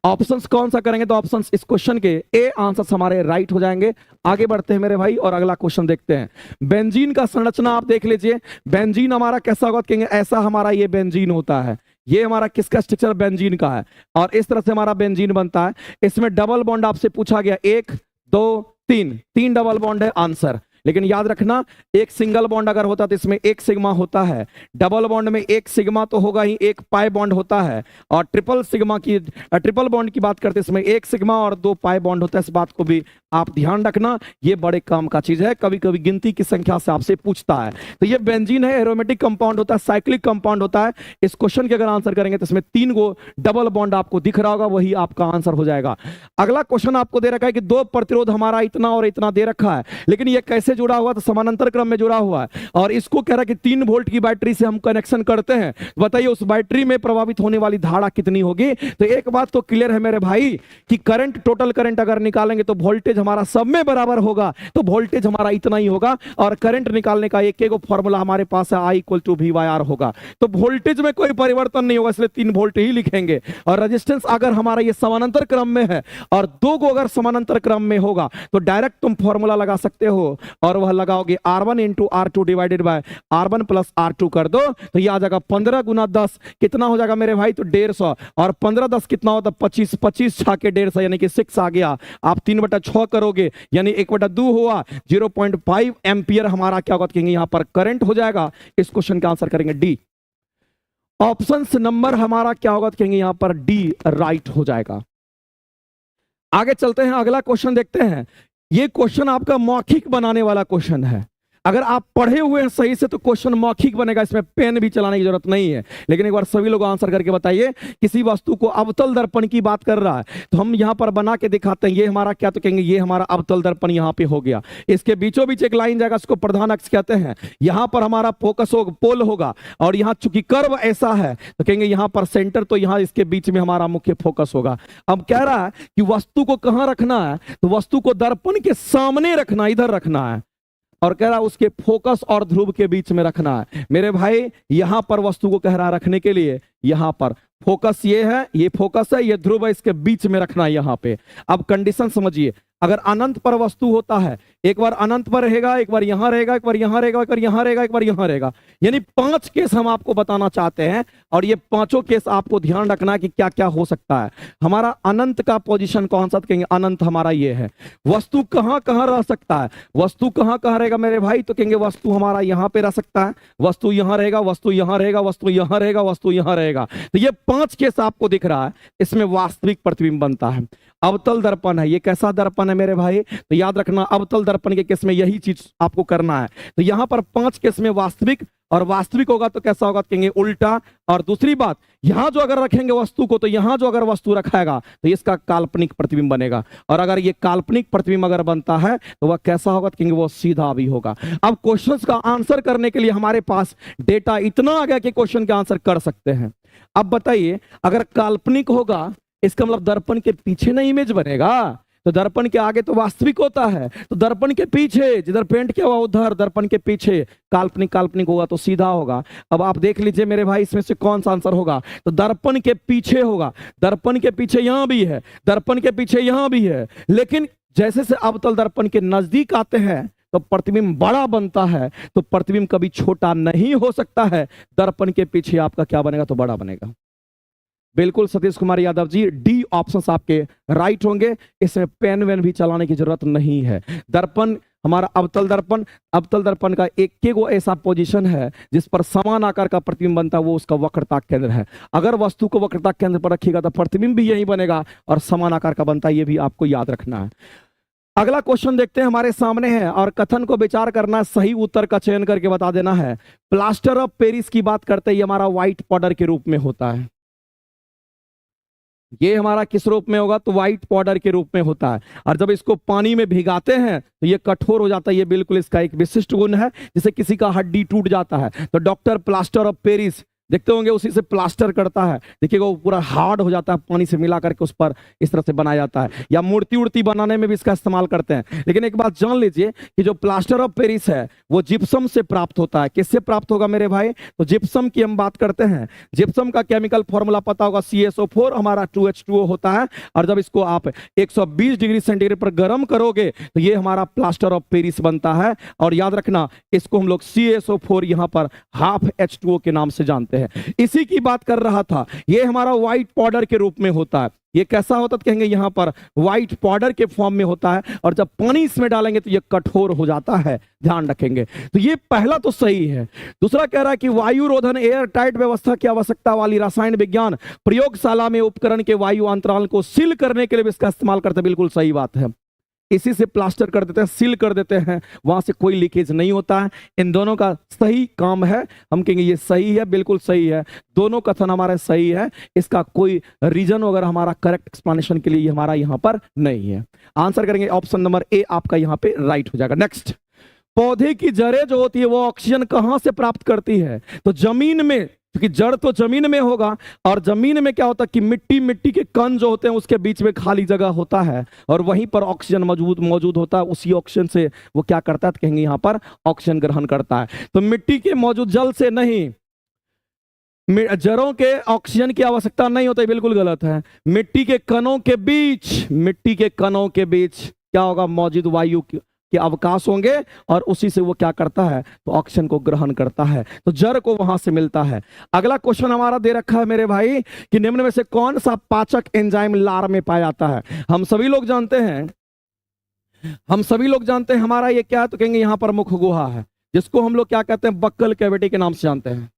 ऑप्शंस कौन सा करेंगे? तो ऑप्शंस इस क्वेश्चन के ए आंसर्स हमारे राइट हो जाएंगे। आगे बढ़ते हैं मेरे भाई और अगला क्वेश्चन देखते हैं। बेंजीन का संरचना आप देख लीजिए। बेंजीन हमारा कैसा होगा? कहेंगे ऐसा हमारा ये बेंजीन होता है। ये हमारा किसका स्ट्रक्चर? बेंजीन का है। और इस तरह से हमारा बेंजीन बनता है। इसमें डबल बॉन्ड आपसे पूछा गया, 1 2 3 डबल बॉन्ड है आंसर। लेकिन याद रखना, एक सिंगल बॉन्ड अगर होता तो इसमें 1 सिग्मा होता है। डबल बॉन्ड में 1 सिग्मा तो होगा ही, 1 पाई बॉन्ड होता है। और ट्रिपल बॉन्ड की बात करते इसमें 1 सिग्मा और 2 पाई बॉन्ड होता है। इस बात को भी आप ध्यान रखना, ये बड़े काम का चीज है। कभी कभी गिनती की संख्या से आपसे पूछता है। तो ये बेंजीन है, एरोमेटिक कंपाउंड होता है, साइक्लिक कंपाउंड होता है। इस क्वेश्चन के अगर आंसर करेंगे तो इसमें 3 गो डबल बॉन्ड आपको दिख रहा होगा, वही आपका आंसर हो जाएगा। अगला क्वेश्चन आपको दे रखा है कि 2 प्रतिरोध हमारा इतना और इतना दे रखा है, लेकिन ये कैसे जुड़ा हुआ? तो समानांतर क्रम में जुड़ा हुआ है। और इसको कह रहा है कि 3 वोल्ट की बैटरी से हम कनेक्शन करते हैं, बताइए उस बैटरी में प्रभावित होने वाली धारा कितनी होगी? तो एक बात तो क्लियर है मेरे भाई कि करंट, टोटल करंट अगर निकालेंगे तो वोल्टेज हमारा सब में बराबर होगा, तो वोल्टेज हमारा इतना ही होगा। और करंट निकालने का एक फॉर्मूला हमारे पास है, I = VYR होगा। तो वोल्टेज में कोई परिवर्तन नहीं होगा, इसलिए 3 वोल्ट ही लिखेंगे। और रेजिस्टेंस अगर हमारा ये समानांतर क्रम में है और 2 को अगर समानांतर क्रम में होगा तो डायरेक्ट तुम फॉर्मूला लगा सकते हो और वह लगाओगे R1 into R2 divided by R1 plus R2 कर दो तो ये आ जाएगा 15 गुना 10 कितना हो जाएगा मेरे भाई, तो 150, और 15 10 कितना होता है 25, 25 छा के 150 यानी कि 6 आ गया। आप 3/6 करोगे यानी 1/2 हुआ, 0.5 एम्पियर हमारा क्या होगा कहेंगे यहाँ पर करंट हो जाएगा। इस क्वेश्चन का आंसर करेंगे डी, ऑप्शन नंबर हमारा क्या होगा तो कहेंगे यहां पर डी राइट हो जाएगा। आगे चलते हैं, अगला क्वेश्चन देखते हैं। ये क्वेश्चन आपका मौखिक बनाने वाला क्वेश्चन है। अगर आप पढ़े हुए हैं सही से तो क्वेश्चन मौखिक बनेगा, इसमें पेन भी चलाने की जरूरत नहीं है। लेकिन एक बार सभी लोग आंसर करके बताइए, किसी वस्तु को अवतल दर्पण की बात कर रहा है तो हम यहां पर बना के दिखाते हैं। ये हमारा क्या तो कहेंगे ये हमारा अवतल दर्पण यहां पे हो गया। इसके बीचों बीच एक लाइन जाएगा, उसको प्रधान अक्ष कहते हैं। यहां पर हमारा फोकस होगा, पोल होगा, और यहां चूंकि कर्व ऐसा है तो कहेंगे यहां पर सेंटर, तो यहां इसके बीच में हमारा मुख्य फोकस होगा। अब कह रहा है कि वस्तु को कहां रखना है, तो वस्तु को दर्पण के सामने रखना, इधर रखना है, और कह रहा उसके फोकस और ध्रुव के बीच में रखना है। मेरे भाई यहां पर वस्तु को कह रहा रखने के लिए, यहां पर फोकस ये है, ये फोकस है, ये ध्रुव है, इसके बीच में रखना है यहां पे। अब कंडीशन समझिए, अगर अनंत पर वस्तु होता है, एक बार अनंत पर रहेगा, एक बार यहां रहेगा, एक बार यहां रहेगा, एक बार यहां रहेगा, एक बार यहां रहेगा, यानी 5 केस हम आपको बताना चाहते हैं। और ये 5 केस आपको ध्यान रखना है कि क्या क्या हो सकता है। हमारा अनंत का पोजीशन कौन सा कहेंगे, अनंत हमारा ये है। वस्तु कहां कहां रह सकता है, वस्तु कहां कहां रहेगा मेरे भाई, तो कहेंगे वस्तु हमारा यहां पे रह सकता है, वस्तु यहां रहेगा, वस्तु यहां रहेगा, वस्तु यहां रहेगा, वस्तु यहां रहेगा। तो ये 5 केस आपको दिख रहा है, इसमें वास्तविक प्रतिबिंब बनता है। अवतल दर्पण है, ये कैसा दर्पण है मेरे भाई, तो याद रखना अवतल दर्पण के केस में यही चीज आपको करना है। तो यहां पर 5 केस में वास्तविक, और वास्तविक होगा तो कैसा होगा कहेंगे उल्टा। और दूसरी बात, यहां जो अगर रखेंगे वस्तु को, तो यहां जो अगर वस्तु रखाएगा तो इसका काल्पनिक प्रतिबिंब बनेगा। और अगर ये काल्पनिक प्रतिबिंब अगर बनता है तो वह कैसा होगा कहेंगे वो सीधा भी होगा। अब क्वेश्चंस का आंसर करने के लिए हमारे पास डेटा इतना आ गया कि क्वेश्चन का आंसर कर सकते हैं। अब बताइए, अगर काल्पनिक होगा इसका मतलब दर्पण के पीछे ना इमेज बनेगा, तो दर्पण के आगे तो वास्तविक होता है, तो दर्पण के पीछे जिधर पेंट किया हुआ उधर दर्पण के पीछे काल्पनिक, काल्पनिक होगा तो सीधा होगा। अब आप देख लीजिए मेरे भाई इसमें से कौन सा आंसर होगा, तो दर्पण के पीछे होगा। दर्पण के पीछे यहां भी है, दर्पण के पीछे यहां भी है, लेकिन जैसे से अवतल दर्पण के नजदीक आते हैं तो प्रतिबिंब बड़ा बनता है, तो प्रतिबिंब कभी छोटा नहीं हो सकता है। दर्पण के पीछे आपका क्या बनेगा, तो बड़ा बनेगा। बिल्कुल सतीश कुमार यादव जी, डी ऑप्शन आपके राइट होंगे, इसमें पेन वेन भी चलाने की जरूरत नहीं है। दर्पण हमारा अवतल दर्पण, अवतल दर्पण का एक वो ऐसा पोजीशन है जिस पर समान आकार का प्रतिबिंब बनता है, वो उसका वक्रता केंद्र है। अगर वस्तु को वक्रता केंद्र पर रखिएगा तो प्रतिबिंब भी यही बनेगा और समान आकार का बनता है, ये भी आपको याद रखना है। अगला क्वेश्चन देखते हैं, हमारे सामने है और कथन को विचार करना, सही उत्तर का चयन करके बता देना है। प्लास्टर ऑफ पेरिस की बात करते हैं, ये हमारा व्हाइट पाउडर के रूप में होता है। ये हमारा किस रूप में होगा, तो व्हाइट पाउडर के रूप में होता है। और जब इसको पानी में भिगाते हैं तो ये कठोर हो जाता है। ये बिल्कुल इसका एक विशिष्ट गुण है, जिससे किसी का हड्डी टूट जाता है तो डॉक्टर प्लास्टर ऑफ पेरिस देखते होंगे उसी से प्लास्टर करता है। देखिएगा वो पूरा हार्ड हो जाता है, पानी से मिला करके उस पर इस तरह से बनाया जाता है। या मूर्ति उर्ति बनाने में भी इसका इस्तेमाल करते हैं। लेकिन एक बात जान लीजिए कि जो प्लास्टर ऑफ पेरिस है वो जिप्सम से प्राप्त होता है। किससे प्राप्त होगा मेरे भाई, तो जिप्सम की हम बात करते हैं। जिप्सम का केमिकल फॉर्मूला पता होगा, CaSO4 हमारा 2H2O होता है। और जब इसको आप 120 डिग्री सेंटीग्रेड पर गर्म करोगे तो ये हमारा प्लास्टर ऑफ पेरिस बनता है। और याद रखना इसको हम लोग CaSO4 यहां पर हाफ H2O के नाम से जानते हैं। इसी की बात कर रहा था। ये हमारा व्हाइट पाउडर के रूप में होता है। ये कैसा होता है कहेंगे यहां पर व्हाइट पाउडर के फॉर्म में होता है, और जब पानी इसमें डालेंगे तो ये कठोर हो जाता है, ध्यान रखेंगे। तो ये पहला तो सही है। दूसरा कह रहा है कि वायु रोधन एयर टाइट व्यवस्था की आवश्यकता वाली रसायन विज्ञान प्रयोगशाला में उपकरण के वायु अंतराल को सील करने के लिए भी इसका इस्तेमाल करते हैं। बिल्कुल सही बात है, इसी से प्लास्टर कर देते हैं, सील कर देते हैं, वहां से कोई लीकेज नहीं होता है। इन दोनों का सही काम है, हम कहेंगे ये सही है, बिल्कुल सही है। दोनों कथन हमारे सही है, इसका कोई रीजन वगैरह हमारा करेक्ट एक्सप्लेनेशन के लिए हमारा यहां पर नहीं है। आंसर करेंगे ऑप्शन नंबर ए आपका यहां पे राइट हो जाएगा। नेक्स्ट, पौधे की जड़ें जो होती है वो ऑक्सीजन कहां से प्राप्त करती है, तो जमीन में, क्योंकि जड़ तो जमीन में होगा। और जमीन में क्या होता है कि मिट्टी के कण जो होते हैं उसके बीच में खाली जगह होता है और वहीं पर ऑक्सीजन मौजूद होता है। उसी ऑक्सीजन से वो क्या करता है तो कहेंगे यहां पर ऑक्सीजन ग्रहण करता है। तो मिट्टी के मौजूद जल से नहीं, जड़ों के ऑक्सीजन की आवश्यकता नहीं होती, बिल्कुल गलत है। मिट्टी के कणों के बीच क्या होगा, मौजूद वायु की के अवकाश होंगे और उसी से वो क्या करता है, तो ऑक्सीजन को ग्रहण करता है, तो जड़ को वहां से मिलता है। अगला क्वेश्चन हमारा दे रखा है मेरे भाई कि निम्न में से कौन सा पाचक एंजाइम लार में पाया जाता है। हम सभी लोग जानते हैं, हमारा ये क्या है, तो कहेंगे यहां पर मुख गुहा है, जिसको हम लोग क्या कहते हैं, बक्कल कैविटी के नाम से जानते हैं।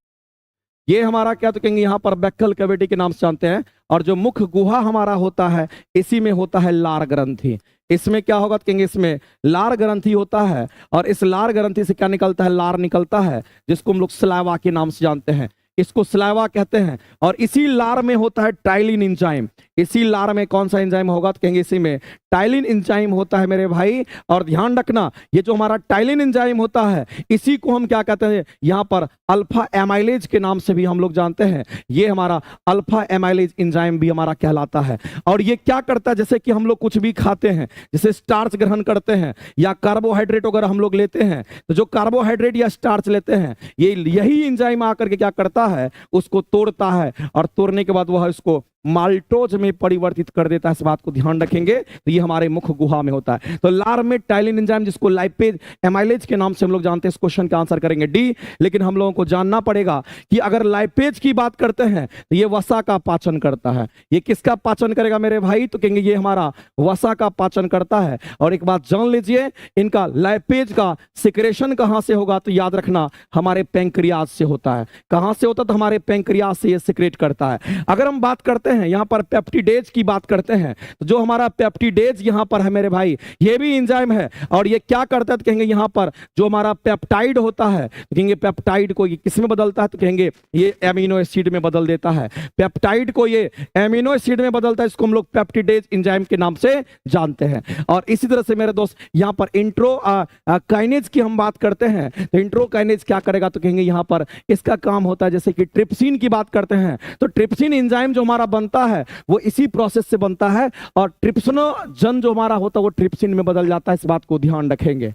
ये हमारा क्या, तो कहेंगे यहां पर बक्कल कैविटी के नाम से जानते हैं। और जो मुख गुहा हमारा होता है, इसी में होता है लार ग्रंथि। इसमें क्या होगा, तो कहेंगे इसमें लार ग्रंथि होता है, और इस लार ग्रंथि से क्या निकलता है, लार निकलता है, जिसको हम लोग सलाइवा के नाम से जानते हैं। इसको सलाइवा कहते हैं। और इसी लार में होता है टाइलिन एंजाइम। इसी लार में कौन सा एंजाइम होगा, तो कहेंगे इसी में टाइलिन एंजाइम होता है मेरे भाई। और ध्यान रखना, ये जो हमारा टाइलिन एंजाइम होता है, इसी को हम क्या कहते हैं, यहां पर अल्फा एमाइलेज के नाम से भी हम लोग जानते हैं। ये हमारा अल्फा एमाइलेज एंजाइम भी हमारा कहलाता है। और ये क्या करता है, जैसे कि हम लोग कुछ भी खाते हैं, जैसे स्टार्च ग्रहण करते हैं या कार्बोहाइड्रेट अगर हम लोग लेते हैं, तो जो कार्बोहाइड्रेट या स्टार्च लेते हैं, ये यही एंजाइम आकर के क्या करता है, उसको तोड़ता है, और तोड़ने के बाद वह इसको माल्टोज में परिवर्तित कर देता है। इस बात को ध्यान रखेंगे, तो ये हमारे मुख गुहा में होता है। तो लार में टाइलिन एंजाइम, जिसको लाइपेज एमाइलेज के नाम से हम लोग जानते हैं, इस क्वेश्चन का आंसर करेंगे डी। लेकिन हम लोगों को जानना पड़ेगा कि अगर लाइपेज की बात करते हैं, तो ये वसा का पाचन करता है। ये किसका पाचन करेगा मेरे भाई, तो कहेंगे ये हमारा वसा का पाचन करता है। और एक बात जान लीजिए, इनका लाइपेज का सिक्रेशन कहां से होगा, तो याद रखना हमारे पैंक्रियाज से होता है। कहां से होता है, तो हमारे पैंक्रियाज से ये सिक्रेट करता है। अगर हम बात करते हैं यहां पर पेप्टिडेज की बात करते हैं, तो जो हमारा पेप्टिडेज यहां पर है मेरे भाई, ये भी एंजाइम है। और ये क्या करता है, तो कहेंगे यहां पर जो हमारा पेप्टाइड होता है, तो कहेंगे पेप्टाइड को ये किस में बदलता है, तो कहेंगे ये एमिनो एसिड में बदल देता है। पेप्टाइड को ये एमिनो एसिड में बदलता है, इसको हम लोग पेप्टिडेज एंजाइम के नाम से जानते हैं। और इसी तरह से मेरे दोस्त यहां पर इंट्रो काइनेज की हम बात करते हैं, तो इंट्रो काइनेज क्या करेगा, तो कहेंगे यहां पर इसका काम होता है, जैसे कि ट्रिप्सिन की बात करते हैं, तो ट्रिप्सिन एंजाइम जो हमारा बनता है वो इसी प्रोसेस से बनता है। और ट्रिप्सिनोजन जो हमारा होता है वो ट्रिप्सिन में बदल जाता है। इस बात को ध्यान रखेंगे।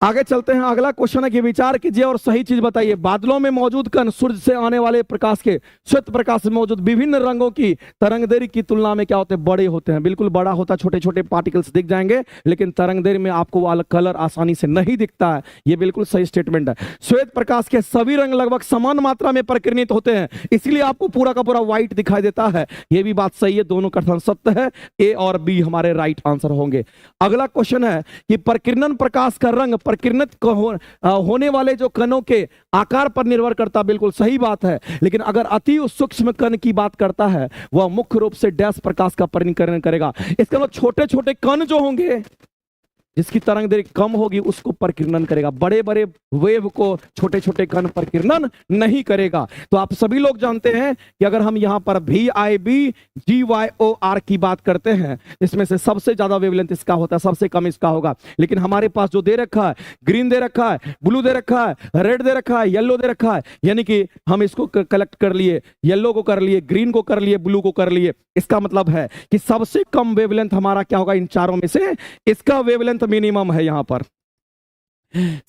आगे चलते हैं। अगला क्वेश्चन है कि विचार कीजिए और सही चीज बताइए। बादलों में मौजूद कण सूर्य से आने वाले प्रकाश के श्वेत प्रकाश में मौजूद विभिन्न रंगों की तरंगदैर्घ्य की तुलना में क्या होते हैं, बड़े होते हैं। बिल्कुल बड़ा होता है, छोटे छोटे पार्टिकल्स दिख जाएंगे, लेकिन तरंगदैर्घ्य में आपको वो कलर आसानी से नहीं दिखता है। ये बिल्कुल सही स्टेटमेंट है। श्वेत प्रकाश के सभी रंग लगभग समान मात्रा में परिकीर्णित होते हैं, इसलिए आपको पूरा का पूरा व्हाइट दिखाई देता है। ये भी बात सही है, दोनों कथन सत्य है। ए और बी हमारे राइट आंसर होंगे। अगला क्वेश्चन है कि प्रकीर्णन प्रकाश का रंग प्रकीर्णित होने वाले जो कणों के आकार पर निर्भर करता। बिल्कुल सही बात है। लेकिन अगर अति सूक्ष्म कण की बात करता है, वह मुख्य रूप से डैश प्रकाश का परिकीर्णन करेगा। इसका मतलब छोटे छोटे कण जो होंगे, जिसकी तरंगदैर्घ्य कम होगी, उसको परिकीर्णन करेगा। बड़े बड़े वेव को छोटे छोटे कण परिकीर्णन नहीं करेगा। तो आप सभी लोग जानते हैं कि अगर हम यहां पर VIB/GYOR की बात करते हैं, इसमें से सबसे ज्यादा वेवलेंथ इसका होता है, सबसे कम इसका होगा। लेकिन हमारे पास जो दे रखा है, ग्रीन दे रखा है, ब्लू दे रखा है, रेड दे रखा है, येलो दे रखा है, यानी कि हम इसको कलेक्ट कर लिए, येलो को कर लिए, ग्रीन को कर लिए, ब्लू को कर लिए। इसका मतलब है कि सबसे कम वेवलेंथ हमारा क्या होगा, इन चारों में से इसका वेवलेंथ मिनिमम है। यहां पर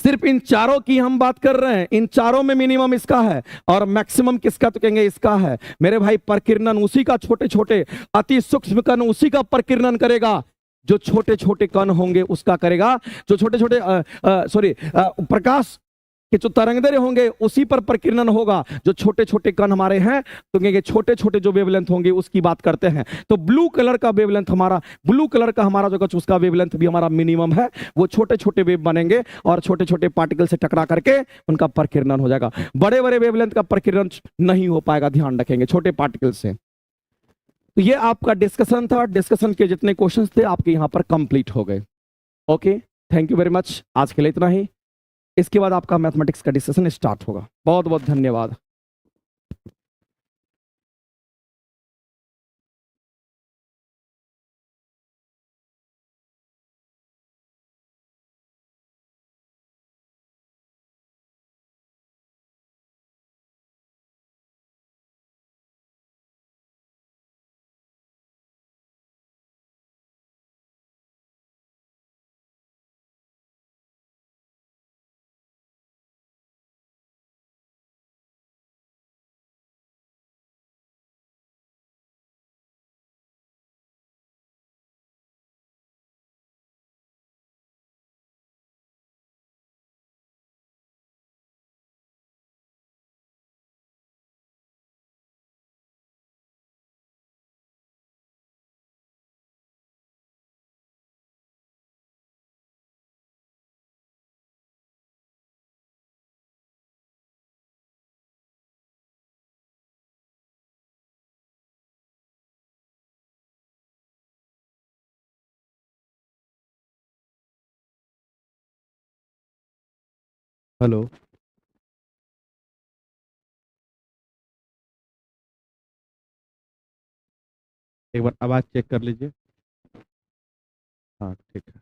सिर्फ इन चारों की हम बात कर रहे हैं, इन चारों में मिनिमम इसका है। और मैक्सिमम किसका, तो कहेंगे इसका है मेरे भाई। प्रकीर्णन उसी का, छोटे छोटे अति सूक्ष्म कण उसी का प्रकीर्णन करेगा जो छोटे छोटे कण होंगे, उसका करेगा। जो छोटे छोटे प्रकाश कि जो तरंगदैर्घ्य होंगे उसी पर प्रकीर्णन होगा। जो छोटे छोटे कण हमारे हैं, तो कहेंगे छोटे छोटे जो वेवलेंथ होंगे उसकी बात करते हैं। तो ब्लू कलर का वेवलेंथ हमारा, ब्लू कलर का हमारा जो कुछ उसका वेवलेंथ भी हमारा मिनिमम है। वो छोटे छोटे वेव बनेंगे और छोटे छोटे पार्टिकल से टकरा करके उनका प्रकीर्णन हो जाएगा। बड़े बड़े वेवलेंथ का प्रकीर्णन नहीं हो पाएगा, ध्यान रखेंगे, छोटे पार्टिकल से। तो ये आपका डिस्कशन था। डिस्कशन के जितने क्वेश्चन थे आपके यहां पर कंप्लीट हो गए। Okay, thank you very much. आज के लिए इतना ही। इसके बाद आपका मैथमेटिक्स का डिस्कशन स्टार्ट होगा। बहुत बहुत धन्यवाद। हेलो। एक बार आवाज चेक कर लीजिए। हाँ ठीक है।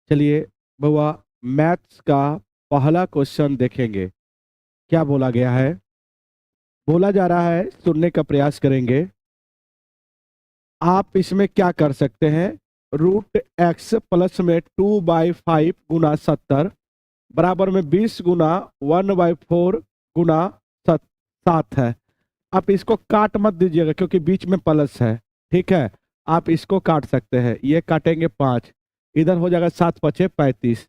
चलिए बउआ, मैथ्स का पहला क्वेश्चन देखेंगे। क्या बोला गया है? बोला जा रहा है, सुनने का प्रयास करेंगे। आप इसमें क्या कर सकते हैं? रूट एक्स प्लस में 2/5 गुना 70 बराबर में 20 गुना 1/4 गुना 7 है। आप इसको काट मत दीजिएगा क्योंकि बीच में प्लस है। ठीक है, आप इसको काट सकते हैं। ये काटेंगे 5, इधर हो जाएगा 7 पचे 35।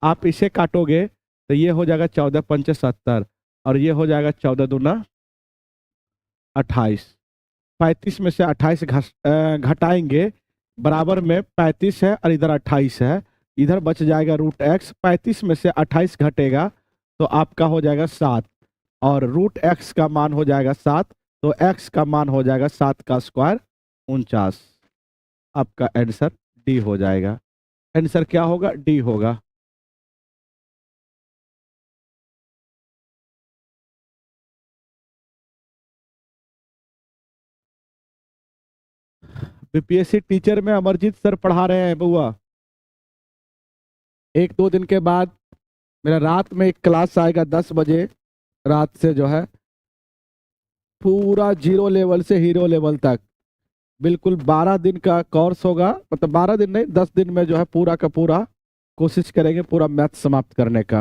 आप इसे काटोगे तो ये हो जाएगा 14 पंचे 70 और ये हो जाएगा 14 दूना 28। 35 में से 28 घटाएंगे, बराबर में 35 है और इधर 28 है। इधर बच जाएगा रूट एक्स। 35 में से 28 घटेगा तो आपका हो जाएगा 7 और रूट एक्स का मान हो जाएगा 7, तो एक्स का मान हो जाएगा 7 का स्क्वायर 49। आपका आंसर डी हो जाएगा। आंसर क्या होगा? डी होगा। बीपीएससी टीचर में अमरजीत सर पढ़ा रहे हैं बुआ। 1-2 दिन के बाद मेरा रात में एक क्लास आएगा 10 बजे रात से, जो है पूरा 0 लेवल से हीरो लेवल तक बिल्कुल 12 दिन का कोर्स होगा। मतलब 12 दिन नहीं, 10 दिन में जो है पूरा का पूरा कोशिश करेंगे पूरा मैथ समाप्त करने का।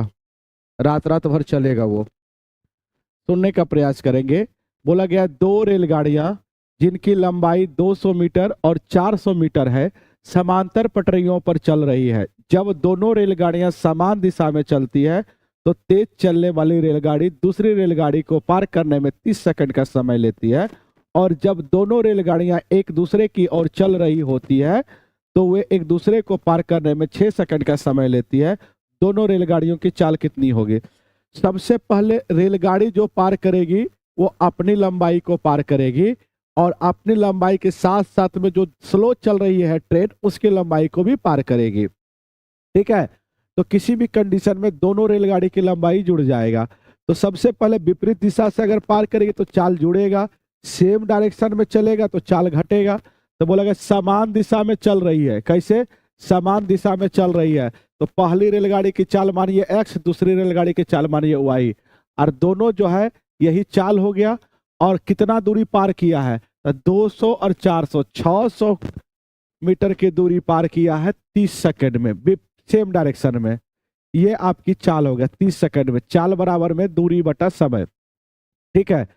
रात रात भर चलेगा वो। सुनने का प्रयास करेंगे। बोला गया 2 रेलगाड़ियां जिनकी लंबाई 200 मीटर और 400 मीटर है समांतर पटरियों पर चल रही है। जब दोनों रेलगाड़ियां समान दिशा में चलती है तो तेज चलने वाली रेलगाड़ी दूसरी रेलगाड़ी को पार करने में 30 सेकंड का समय लेती है, और जब दोनों रेलगाड़ियां एक दूसरे की ओर चल रही होती है तो वे एक दूसरे को पार करने में 6 सेकंड का समय लेती है। दोनों रेलगाड़ियों की चाल कितनी होगी? सबसे पहले रेलगाड़ी जो पार करेगी वो अपनी लंबाई को पार करेगी, और अपनी लंबाई के साथ साथ में जो स्लो चल रही है ट्रेन उसकी लंबाई को भी पार करेगी। ठीक है, तो किसी भी कंडीशन में दोनों रेलगाड़ी की लंबाई जुड़ जाएगा। तो सबसे पहले विपरीत दिशा से अगर पार करेगी तो चाल जुड़ेगा, सेम डायरेक्शन में चलेगा तो चाल घटेगा। तो बोलेगा समान दिशा में चल रही है। कैसे? समान दिशा में चल रही है तो पहली रेलगाड़ी की चाल मानिए एक्स, दूसरी रेलगाड़ी की चाल मानिए वाई, और दोनों जो है यही चाल हो गया। और कितना दूरी पार किया है? तो 200 और 400 600 मीटर की दूरी पार किया है 30 सेकंड में, सेम डायरेक्शन में। ये आपकी चाल हो गया 30 सेकंड में। चाल बराबर में दूरी बटा समय। ठीक है,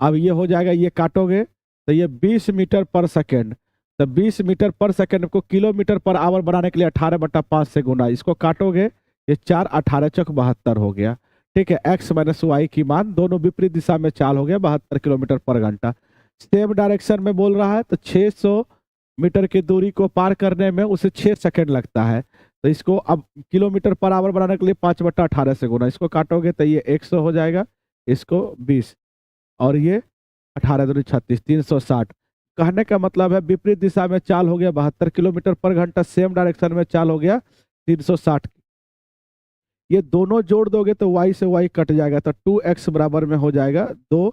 अब ये हो जाएगा, ये काटोगे तो ये 20 मीटर पर सेकंड। तो 20 मीटर पर सेकंड को किलोमीटर पर आवर बनाने के लिए 18/5 से गुना, इसको काटोगे ये 4 18 चौक 72 हो गया। ठीक है, एक्स माइनस वाई की मान दोनों विपरीत दिशा में चाल हो गया 72 किलोमीटर पर घंटा। सेम डायरेक्शन में बोल रहा है तो 600 मीटर की दूरी को पार करने में उसे 6 सेकंड लगता है। तो इसको अब किलोमीटर पर आवर बनाने के लिए 5/18 से गुना, इसको काटोगे तो ये 100 हो जाएगा, इसको 20 और ये 18 दूनी 36 360। कहने का मतलब है विपरीत दिशा में चाल हो गया 72 किलोमीटर पर घंटा, सेम डायरेक्शन में चाल हो गया 360। ये दोनों जोड़ दोगे तो y से y कट जाएगा, तो 2x बराबर में हो जाएगा 2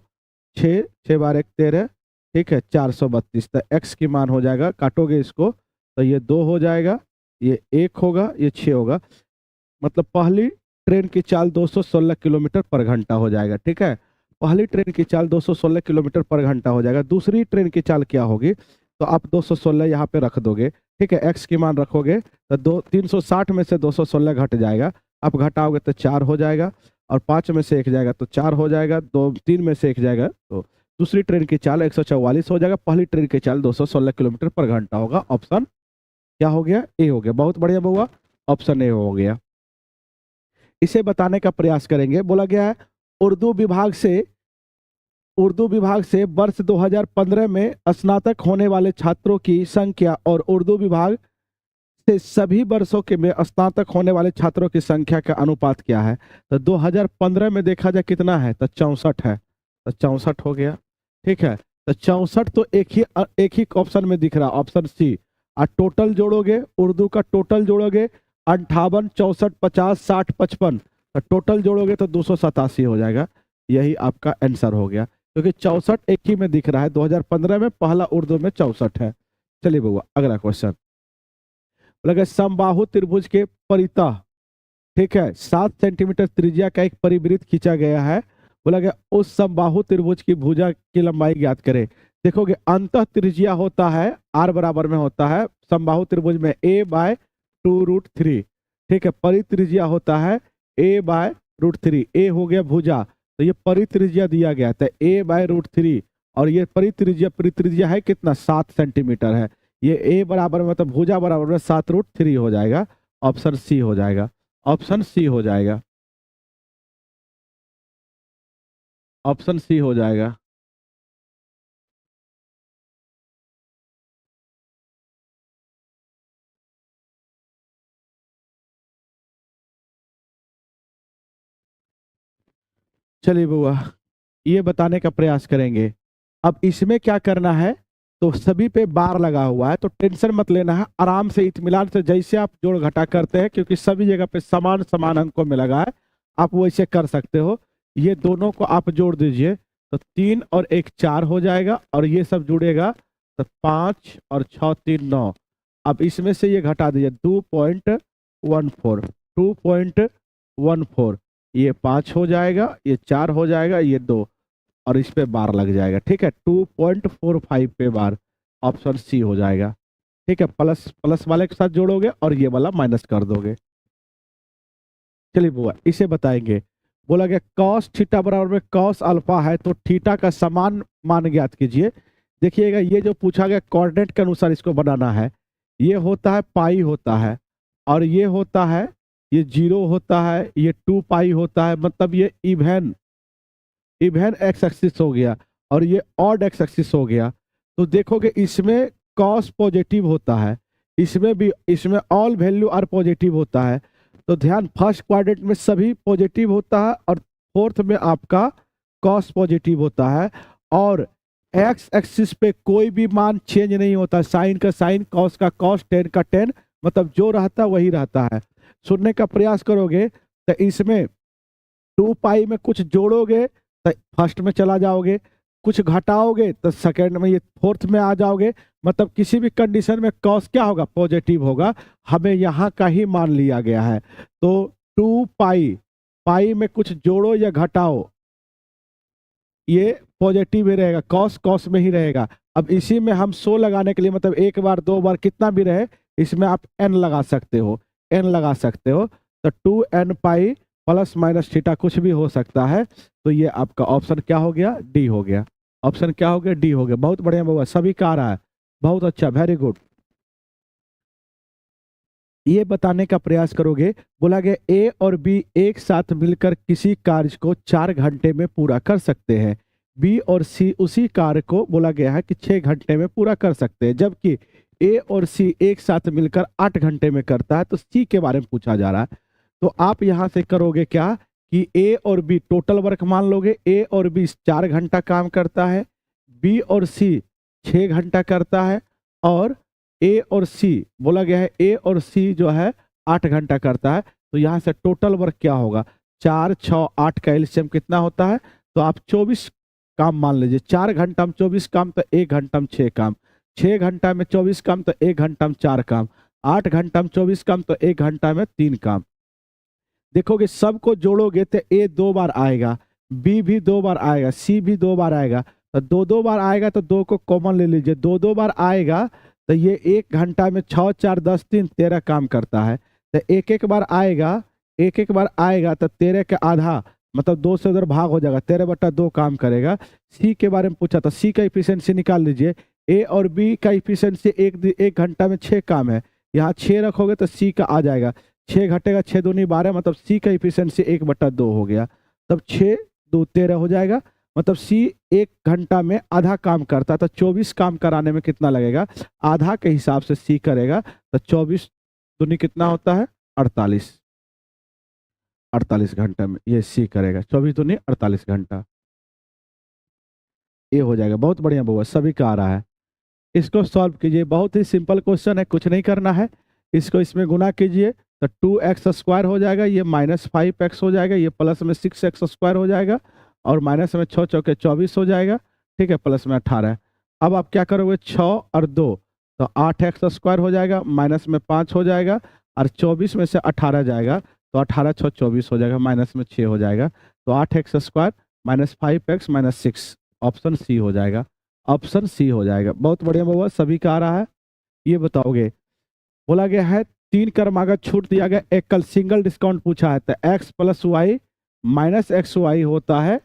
6 6 बार 1 13। ठीक है, 432। तो x की मान हो जाएगा, काटोगे इसको तो ये 2 हो जाएगा, ये 1 होगा, ये 6 होगा। मतलब पहली ट्रेन की चाल 216 किलोमीटर पर घंटा हो जाएगा। ठीक है, पहली ट्रेन की चाल 216 किलोमीटर पर घंटा हो जाएगा। दूसरी ट्रेन की चाल क्या होगी? तो आप 216 यहाँ पे रख दोगे। ठीक है, x की मान रखोगे तो 360 में से 216 घट जाएगा। आप घटाओगे तो 4 हो जाएगा, और 5 में से 1 जाएगा तो 4 हो जाएगा, 3 में से 1 जाएगा तो दूसरी ट्रेन की चाल 144 हो जाएगा। पहली ट्रेन की चाल 216 किलोमीटर पर घंटा होगा। ऑप्शन क्या हो गया? ए हो गया। बहुत बढ़िया बउआ, ऑप्शन ए हो गया। इसे बताने का प्रयास करेंगे। बोला गया है उर्दू विभाग से वर्ष 2015 में स्नातक होने वाले छात्रों की संख्या और उर्दू विभाग से सभी वर्षों के में स्नातक होने वाले छात्रों की संख्या का अनुपात क्या है? तो 2015 में देखा जाए कितना है? तो 64 है, तो 64 हो गया। ठीक है, तो 64 तो एक ही ऑप्शन में दिख रहा, ऑप्शन सी। और टोटल जोड़ोगे, उर्दू का टोटल जोड़ोगे 58, 64, 50, 60, 55, तो टोटल जोड़ोगे तो 287 हो जाएगा। यही आपका आंसर हो गया, क्योंकि 64 एक ही में दिख रहा है। 2015 में पहला उर्दू में 64 है। चलिए बउआ अगला क्वेश्चन। बोला समबाहु त्रिभुज के परितः, ठीक है, 7 सेंटीमीटर त्रिज्या का एक परिवृत्त खींचा गया है। बोला गया उस समबाहु त्रिभुज की भुजा की लंबाई ज्ञात करें। देखोगे अंतः त्रिज्या होता है r बराबर में होता है समबाहु त्रिभुज में a/2√3, ठीक है। परित्रिज्या होता है a/√3। a हो गया भुजा, तो ये परित्रिज्या दिया गया था a/√3, और ये परित्रिज्या है कितना, 7 सेंटीमीटर है। ये a बराबर में मतलब भुजा बराबर में 7√3 हो जाएगा। ऑप्शन सी हो जाएगा, ऑप्शन सी हो जाएगा, ऑप्शन सी हो जाएगा। चलिए बुआ ये बताने का प्रयास करेंगे। अब इसमें क्या करना है, तो सभी पे बार लगा हुआ है, तो टेंशन मत लेना है, आराम से इत्मीनान से जैसे आप जोड़ घटा करते हैं, क्योंकि सभी जगह पे समान समान अंकों में लगा है, आप वैसे कर सकते हो। ये दोनों को आप जोड़ दीजिए तो 3 और 1 4 हो जाएगा, और ये सब जुड़ेगा तो 5 और 6 3 9। अब इसमें से ये घटा दीजिए 2.14, 2.14, ये 5 हो जाएगा, ये 4 हो जाएगा, ये 2, और इस पे बार लग जाएगा, ठीक है। 2.45 पे बार, ऑप्शन सी हो जाएगा, ठीक है। प्लस प्लस वाले के साथ जोड़ोगे और ये वाला माइनस कर दोगे। चलिए बुआ इसे बताएंगे। बोला गया कॉस थीटा बराबर में कॉस अल्फा है, तो थीटा का समान मान ज्ञात कीजिए। देखिएगा ये जो पूछा गया कोऑर्डिनेट के अनुसार इसको बनाना है। ये होता है पाई होता है, और ये होता है, ये 0 होता है, ये 2 पाई होता है, मतलब ये इवन एक्स एक्सिस हो गया, और ये ऑड एक्स एक्सिस हो गया। तो देखोगे इसमें कॉस पॉजिटिव होता है, इसमें भी, इसमें ऑल वैल्यू आर पॉजिटिव होता है। तो ध्यान, फर्स्ट क्वाड्रेंट में सभी पॉजिटिव होता है, और फोर्थ में आपका कॉस पॉजिटिव होता है, और एक्स एक्सिस पे कोई भी मान चेंज नहीं होता। साइन का साइन, कॉस का कॉस, टेन का टेन, मतलब जो रहता है वही रहता है। सुनने का प्रयास करोगे तो इसमें 2 पाई में कुछ जोड़ोगे तो फर्स्ट में चला जाओगे, कुछ घटाओगे तो सेकंड में, ये फोर्थ में आ जाओगे। मतलब किसी भी कंडीशन में कॉस क्या होगा, पॉजिटिव होगा। हमें यहाँ का ही मान लिया गया है। तो 2 पाई, पाई में कुछ जोड़ो या घटाओ, ये पॉजिटिव ही रहेगा, कॉस कॉस में ही रहेगा। अब इसी में हम 100 लगाने के लिए, मतलब एक बार दो बार कितना भी रहे, इसमें आप n लगा सकते हो, n लगा सकते हो। तो 2n pi plus minus theta कुछ भी हो सकता है। तो ये आपका ऑप्शन क्या हो गया, डी हो गया। ऑप्शन क्या हो गया, डी हो गया। बहुत बढ़िया बाबा, सभी का आ रहा है, बहुत अच्छा, वेरी गुड। ये बताने का प्रयास करोगे। बोला गया ए और बी एक साथ मिलकर किसी कार्य को 4 घंटे में पूरा कर सकते हैं। बी और सी उसी कार्य को बोला गया है कि 6 घंटे में पूरा कर सकते हैं, जबकि ए और सी एक साथ मिलकर 8 घंटे में करता है। तो सी के बारे में पूछा जा रहा है। तो आप यहां से करोगे क्या कि ए और बी टोटल वर्क मान लोगे। ए और बी 4 घंटा काम करता है, बी और सी 6 घंटा करता है, और ए और सी बोला गया है ए और सी जो है 8 घंटा करता है। तो यहाँ से टोटल वर्क क्या होगा, 4 6 8 का एलसीएम कितना होता है, तो आप 24 काम मान लीजिए। 4 घंटा में 24 काम तो 1 घंटा में 6 काम, 6 घंटा में 24 काम तो 1 घंटा में 4 काम, 8 घंटा में 24 काम तो 1 घंटा में 3 काम। देखोगे सबको जोड़ोगे तो ए 2 बार आएगा, बी भी 2 बार आएगा, सी भी 2 बार आएगा। तो 2 बार आएगा तो 2 को कॉमन ले लीजिए, 2 बार आएगा तो ये 1 घंटा में 6 4 10 3 13 काम करता है। तो एक बार आएगा, एक बार आएगा तो 13 के आधा, मतलब 2 से उधर भाग हो जाएगा, 13/2 काम करेगा। सी के बारे में पूछा था, सी का इफिशियंसी निकाल लीजिए। ए और बी का इफिशियंसी 1 घंटा में 6 काम है, यहाँ 6 रखोगे तो सी का आ जाएगा। 6 घटेगा, 6 दूनी 12, मतलब सी का इफिशियंसी 1/2 हो गया। तब 6 2 13 हो जाएगा, मतलब सी 1 घंटा में आधा काम करता है। तो 24 काम कराने में कितना लगेगा, आधा के हिसाब से सी करेगा। तो 24 दूनी कितना होता है, 48, 48 घंटा में ये सी करेगा। 24 दूनी 48 घंटा, ये हो जाएगा। बहुत बढ़िया बउआ, सभी का आ रहा है। इसको सॉल्व कीजिए, बहुत ही सिंपल क्वेश्चन है, कुछ नहीं करना है। इसको इसमें गुना कीजिए तो 2x² हो जाएगा, ये -5x हो जाएगा, ये प्लस में 6x² हो जाएगा और माइनस में 6 चौके 24 हो जाएगा, ठीक है, प्लस में 18। अब आप क्या करोगे, 6 और 2 तो 8x² हो जाएगा, माइनस में 5 हो जाएगा और 24 में से 18 जाएगा तो 18 6 24 हो जाएगा, माइनस में 6 हो जाएगा, तो 8x² minus 5x minus 6, option C हो जाएगा, ऑप्शन सी हो जाएगा। बहुत बढ़िया बउआ, सभी का आ रहा है। ये बताओगे, बोला गया है 3 क्रमागत छूट दिया गया, एक कल सिंगल डिस्काउंट पूछा है, तो x + y माइनस xy होता है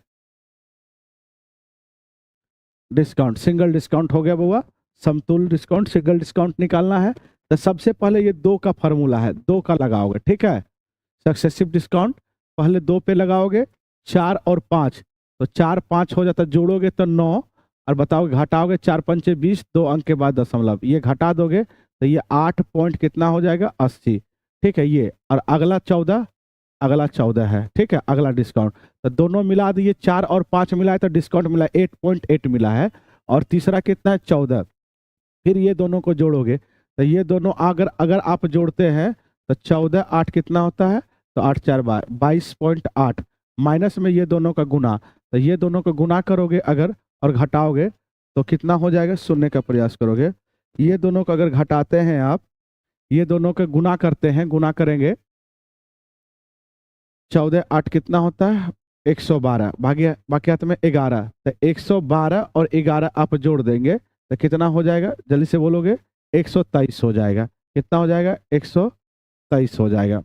डिस्काउंट, सिंगल डिस्काउंट हो गया बउआ, समतुल्य डिस्काउंट, सिंगल डिस्काउंट निकालना है। तो सबसे पहले ये 2 का फॉर्मूला है, 2 का लगाओगे, ठीक है, सक्सेसिव डिस्काउंट पहले 2 पे लगाओगे, 4 और 5 तो 4 5 हो जाता, जोड़ोगे तो 9 और बताओगे घटाओगे 4 पंचे 20, 2 अंक के बाद दशमलव, ये घटा दोगे तो ये 8 पॉइंट कितना हो जाएगा, 80, ठीक है। ये और अगला 14, अगला 14 है, ठीक है, अगला डिस्काउंट, तो दोनों मिला दिए, 4 और 5 मिला है तो डिस्काउंट मिला 8.8 मिला है, और तीसरा कितना है, 14। फिर ये दोनों को जोड़ोगे तो ये दोनों अगर आप जोड़ते हैं तो 14 8 कितना होता है, तो 8 4 22.8, माइनस में ये दोनों का गुना, तो ये दोनों को गुना करोगे अगर और घटाओगे तो कितना हो जाएगा, सुनने का प्रयास करोगे, ये दोनों को अगर घटाते हैं आप, ये दोनों का गुना करते हैं, गुना करेंगे 14 8 कितना होता है, 112 बाकियात में 11, तो 112 और 11 आप जोड़ देंगे तो कितना हो जाएगा, जल्दी से बोलोगे, 123 हो जाएगा, कितना हो जाएगा, 123 हो जाएगा।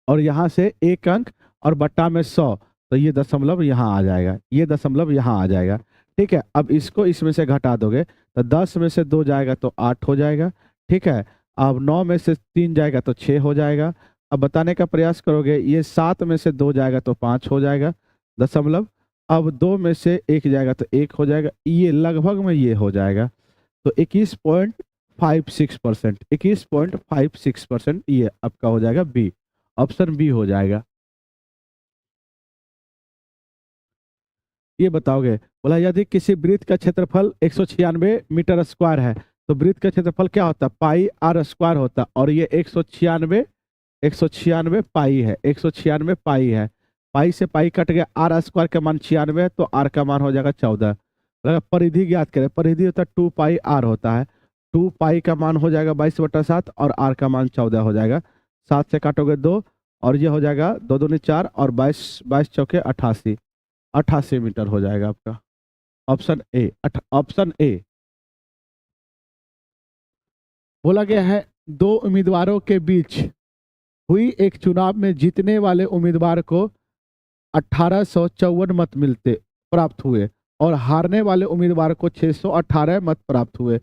और यहाँ से 1 अंक और बट्टा में 100, तो ये दशमलव यहाँ आ जाएगा, ये दशमलव यहाँ आ जाएगा, ठीक है। अब इसको इसमें से घटा दोगे तो 10 में से 2 जाएगा तो 8 हो जाएगा, ठीक है। अब 9 में से 3 जाएगा तो 6 हो जाएगा। अब बताने का प्रयास करोगे, ये 7 में से 2 जाएगा तो 5 हो जाएगा दशमलव, अब 2 में से 1 जाएगा तो 1 हो जाएगा, ये लगभग में ये हो जाएगा, तो 21.56%, 21.56% ये आपका हो जाएगा बी, ऑप्शन बी हो जाएगा। ये बताओगे, बोला यदि किसी वृत्त का क्षेत्रफल 196 मीटर स्क्वायर है तो वृत्त का क्षेत्रफल क्या होता है, पाई r स्क्वायर होता है, और ये 196 पाई है, 196 पाई है, पाई से पाई कट गया, r स्क्वायर का मान 96 है तो r का मान हो जाएगा 14। अगर परिधि ज्ञात करें, परिधि होता है 2 पाई r होता है, 2 पाई का मान हो जाएगा 22/7 और r का मान 14 हो जाएगा, 7 से काटोगे 2 और ये हो जाएगा 2 दूनी 4 और 22 चौके 88 मीटर हो जाएगा आपका, ऑप्शन ए, ऑप्शन ए। बोला गया है 2 उम्मीदवारों के बीच हुई एक चुनाव में जीतने वाले उम्मीदवार को 1854 मत प्राप्त हुए और हारने वाले उम्मीदवार को 618 मत प्राप्त हुए।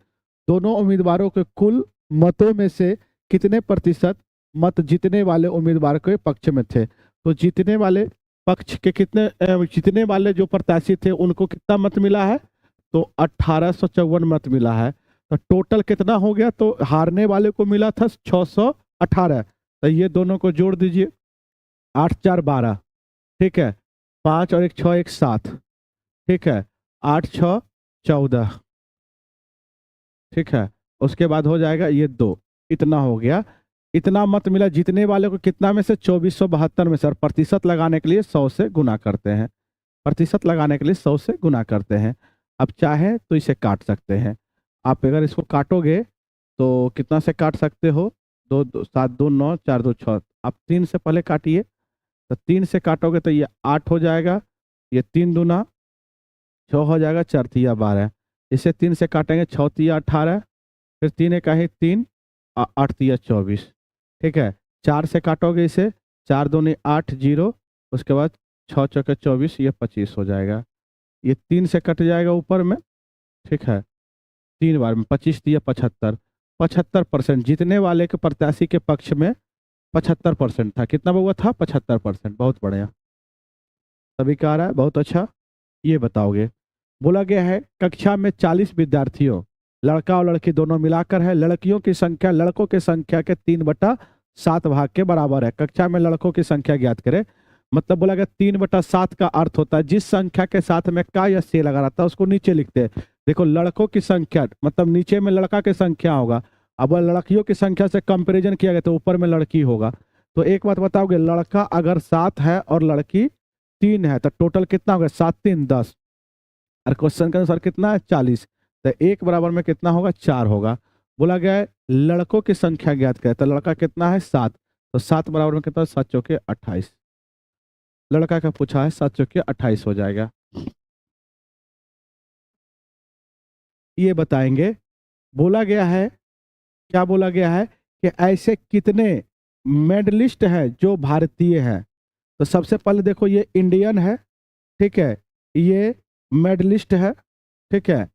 दोनों उम्मीदवारों के कुल मतों में से कितने प्रतिशत मत जीतने वाले उम्मीदवार के पक्ष में थे, तो जीतने वाले पक्ष के कितने, जीतने वाले जो प्रत्याशी थे उनको कितना मत मिला है, तो 1854 मत मिला है, तो टोटल कितना हो गया, तो हारने वाले को मिला था 618, तो ये दोनों को जोड़ दीजिए, 8 4 12, ठीक है, 5 और 1 6 1 7, ठीक है, 8 6 14, ठीक है, उसके बाद हो जाएगा ये 2, इतना हो गया, इतना मत मिला जीतने वाले को, कितना में से 2472 में से, और प्रतिशत लगाने के लिए 100 से गुना करते हैं, प्रतिशत लगाने के लिए 100 से गुना करते हैं। अब चाहे तो इसे काट सकते हैं, आप अगर इसको काटोगे तो कितना से काट सकते हो, 2 7 2 9 4 2 6, आप 3 से पहले काटिए, तो 3 से काटोगे तो ये 8 हो जाएगा, ये 3 दूना 6 हो जाएगा, 4 तिया 12, इसे 3 से काटेंगे 6 तिया 18, फिर 3 का ही 3 8 तिया 24, ठीक है, 4 से काटोगे इसे, 4 दूनी 8 0, उसके बाद 6 चौके 24, ये 25 हो जाएगा, ये 3 से कट जाएगा ऊपर में, ठीक है, 3 बार में 25 दिया 75, 75% जीतने वाले के प्रत्याशी के पक्ष में 75% था, कितना हुआ था, 75%, बहुत बढ़िया, सभी का आ रहा है, बहुत अच्छा। ये बताओगे, बोला गया है कक्षा में 40 विद्यार्थियों, लड़का और लड़की दोनों मिलाकर है, लड़कियों की संख्या लड़कों की संख्या के 3/7 भाग के बराबर है, कक्षा में लड़कों की संख्या ज्ञात करें। मतलब बोला गया 3/7 का अर्थ होता है जिस संख्या के साथ में का या से लगा रहता है उसको नीचे लिखते हैं। देखो लड़कों की संख्या मतलब नीचे में लड़का की संख्या होगा, अब लड़कियों की संख्या से कंपैरिजन किया गया तो ऊपर में लड़की होगा। तो एक बात बताओगे, लड़का अगर 7 है और लड़की 3 है तो टोटल कितना होगा? 7 3 10, और क्वेश्चन के अनुसार कितना है? 40। तो एक बराबर में कितना होगा? 4 होगा। बोला गया है लड़कों की संख्या ज्ञात करें, तो लड़का कितना है? 7, तो 7 बराबर में कितना? 7 चौके 28। लड़का का पूछा है, 7 चौके 28 हो जाएगा। ये बताएंगे, बोला गया है, क्या बोला गया है कि ऐसे कितने मेडलिस्ट हैं जो भारतीय हैं। तो सबसे पहले देखो ये इंडियन है, ठीक है, ये मेडलिस्ट है, ठीक है,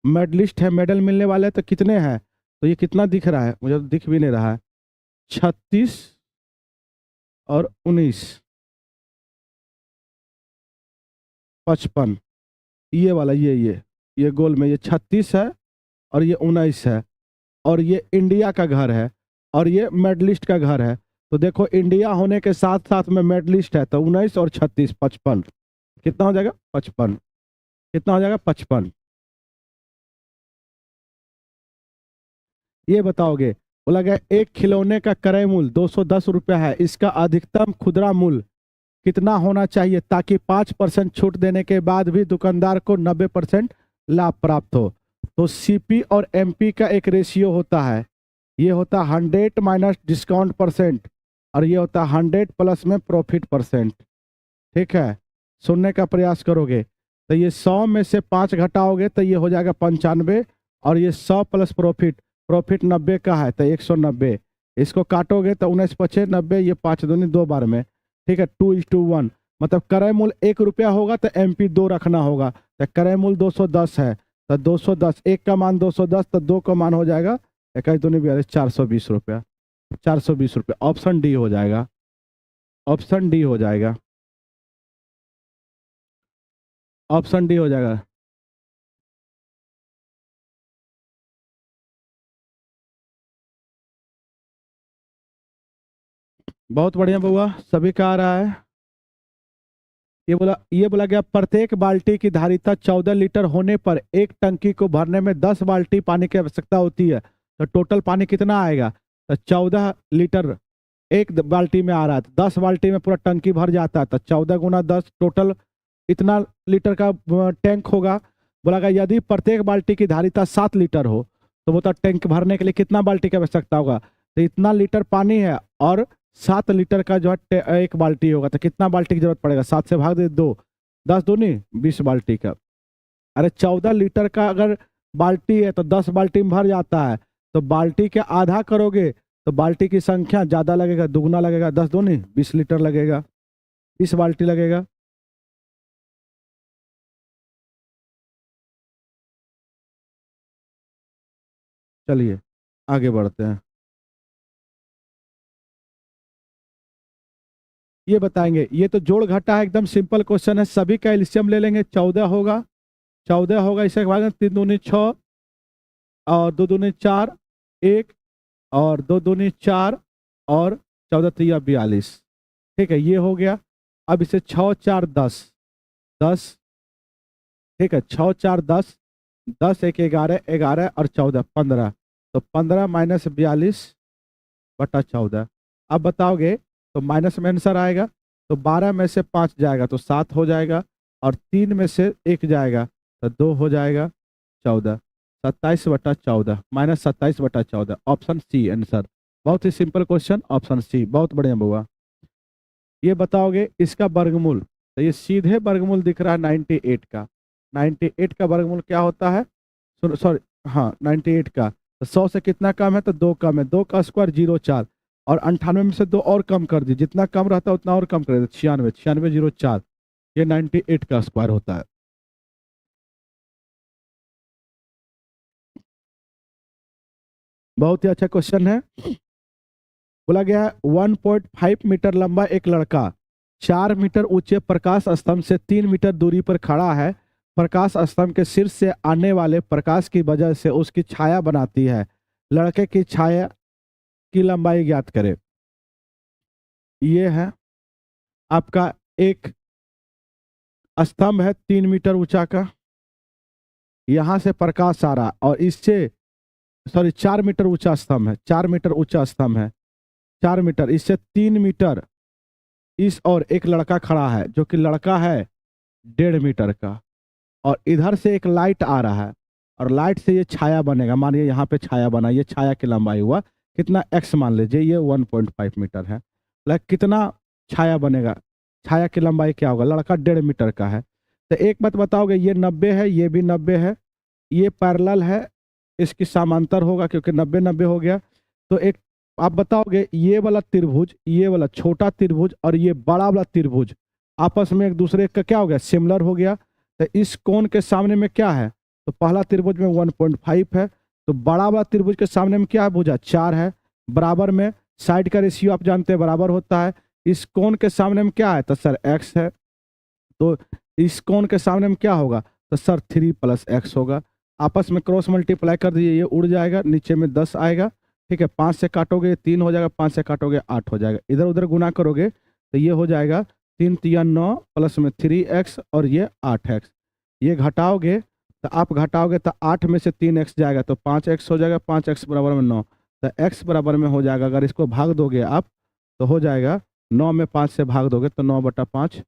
मेडलिस्ट है, मेडल मिलने वाले तो कितने हैं? तो ये कितना दिख रहा है? मुझे तो दिख भी नहीं रहा है। 36 और 19, 55, ये वाला, ये गोल में ये 36 है और ये 19 है, और ये इंडिया का घर है और ये मेडलिस्ट का घर है। तो देखो इंडिया होने के साथ साथ में मेडलिस्ट है, तो 19 और 36 55, कितना हो जाएगा? 55। कितना हो जाएगा? 55। ये बताओगे, बोला गया एक खिलौने का क्रय मूल्य 210 रुपया है, इसका अधिकतम खुदरा मूल्य कितना होना चाहिए ताकि 5% छूट देने के बाद भी दुकानदार को 90% लाभ प्राप्त हो? तो सीपी और एमपी का एक रेशियो होता है, ये होता है 100 माइनस डिस्काउंट परसेंट, और ये होता है 100 प्लस में प्रॉफिट परसेंट। ठीक है, सुनने का प्रयास करोगे तो ये 100 में से 5 घटाओगे तो ये हो जाएगा 95, और ये 100 प्लस प्रॉफिट, प्रॉफिट 90 का है तो 190, इसको काटोगे तो 19 पचे 90, ये 5 दूनी 2 बार में, ठीक है, 2:1। मतलब क्रय मूल्य 1 रुपया होगा तो एमपी 2 रखना होगा, तो क्रय मूल्य 210 है तो 210, एक का मान 210 तो 2 का मान हो जाएगा 21 दूनी 42, 420 रुपया, 420 रुपया। ऑप्शन डी हो जाएगा, ऑप्शन डी हो जाएगा, ऑप्शन डी हो जाएगा। बहुत बढ़िया बउआ, सभी का आ रहा है। ये बोला गया प्रत्येक बाल्टी की धारिता 14 लीटर होने पर एक टंकी को भरने में 10 बाल्टी पानी की आवश्यकता होती है, तो टोटल पानी कितना आएगा? तो 14 लीटर एक बाल्टी में आ रहा है, तो 10 बाल्टी में पूरा टंकी भर जाता है, तो 14 गुना 10 टोटल इतना लीटर का टैंक होगा। बोला गया यदि प्रत्येक बाल्टी की धारिता 7 लीटर हो तो वो तो टैंक भरने के लिए कितना बाल्टी की आवश्यकता होगा? तो इतना लीटर पानी है और 7 लीटर का जो है एक बाल्टी होगा, तो कितना बाल्टी की जरूरत पड़ेगा? 7 से भाग दे 2, 10 दूनी 20 बाल्टी का। अरे 14 लीटर का अगर बाल्टी है तो 10 बाल्टी में भर जाता है, तो बाल्टी के आधा करोगे तो बाल्टी की संख्या ज्यादा लगेगा, दुगना लगेगा, 10 दूनी 20 लीटर लगेगा, 20 बाल्टी लगेगा। चलिए आगे बढ़ते हैं। ये बताएंगे, ये तो जोड़ घटा है, एकदम सिंपल क्वेश्चन है, सभी का एलसीएम ले लेंगे। 14 होगा, 14 होगा, इसे भाग 3 दूनी 6 और 2 दूनी 4, 1 और 2 दूनी 4 और 14 3 42, ठीक है, ये हो गया। अब इसे 6 4 10, 10, ठीक है, 6 4 10, 10 1 11, 11 और 14 15, तो 15 माइनस 42 बटा 14। अब बताओगे तो माइनस में आंसर आएगा, तो 12 में से 5 जाएगा तो 7 हो जाएगा, और 3 में से 1 जाएगा तो 2 हो जाएगा 14, 27 बटा 14 माइनस 27 बटा 14, ऑप्शन सी आंसर। बहुत ही सिंपल क्वेश्चन, ऑप्शन सी, बहुत बढ़िया बुआ। ये बताओगे इसका वर्गमूल, तो ये सीधे वर्गमूल दिख रहा है 98 का, 98 का वर्गमूल क्या होता है? सॉरी, हाँ 98 का, तो 100 से कितना कम है? तो 2 कम है, 2 का स्क्वायर 0,4, और 98 में से 2 और कम कर दी, जितना कम रहता है उतना और कम कर देते, 96, 96 0,4, ये 98 का स्क्वायर होता है। बहुत ही अच्छा क्वेश्चन है। बोला गया है 1.5 मीटर लंबा एक लड़का 4 मीटर ऊंचे प्रकाश स्तंभ से 3 मीटर दूरी पर खड़ा है। प्रकाश स्तंभ के शीर्ष से आने वाले प्रकाश की वजह से उसकी छाया बनाती है। लड़के की छाया की लंबाई ज्ञात करें। ये है आपका एक स्तंभ है 3 मीटर ऊंचा का, यहां से प्रकाश आ रहा और इससे 4 मीटर ऊंचा स्तंभ है, 4 मीटर ऊंचा स्तंभ है, 4 मीटर, इससे 3 मीटर इस और एक लड़का खड़ा है जो कि लड़का है 1.5 मीटर का, और इधर से एक लाइट आ रहा है और लाइट से ये छाया बनेगा। मानिए यहाँ पे छाया बना, ये छाया की लंबाई हुआ कितना x, मान लीजिए ये 1.5 मीटर है, लाइक कितना छाया बनेगा, छाया की लंबाई क्या होगा, लड़का 1.5 मीटर का है। तो एक बात बताओगे, ये 90 है, ये भी 90 है, ये पैरेलल है, इसकी समांतर होगा क्योंकि 90 90 हो गया। तो एक आप बताओगे ये वाला त्रिभुज, ये वाला छोटा त्रिभुज और ये बड़ा वाला त्रिभुज आपस में एक दूसरे का क्या हो गया, सिमिलर हो गया। तो इस कोण के सामने में क्या है, तो पहला त्रिभुज में 1.5 है, तो बड़ा वाला त्रिभुज के सामने में क्या है, भुजा 4 है, बराबर में साइड का रेशियो आप जानते हैं बराबर होता है। इस कोण के सामने में क्या है, तो सर x है, तो इस कोण के सामने में क्या होगा, तो सर 3 + x होगा। आपस में क्रॉस मल्टीप्लाई कर दीजिए, ये उड़ जाएगा, नीचे में 10 आएगा, ठीक है, 5 से काटोगे 3 हो जाएगा, 5 से काटोगे 8 हो जाएगा, इधर उधर गुना करोगे तो ये हो जाएगा 3 × 9 प्लस में 3x और ये 8x। ये घटाओगे तो आप घटाओगे तो 8 में से 3x जाएगा तो 5x हो जाएगा, 5x बराबर में 9, तो x बराबर में हो जाएगा, अगर इसको भाग दोगे आप तो हो जाएगा 9 में 5 से भाग दोगे तो 9/5,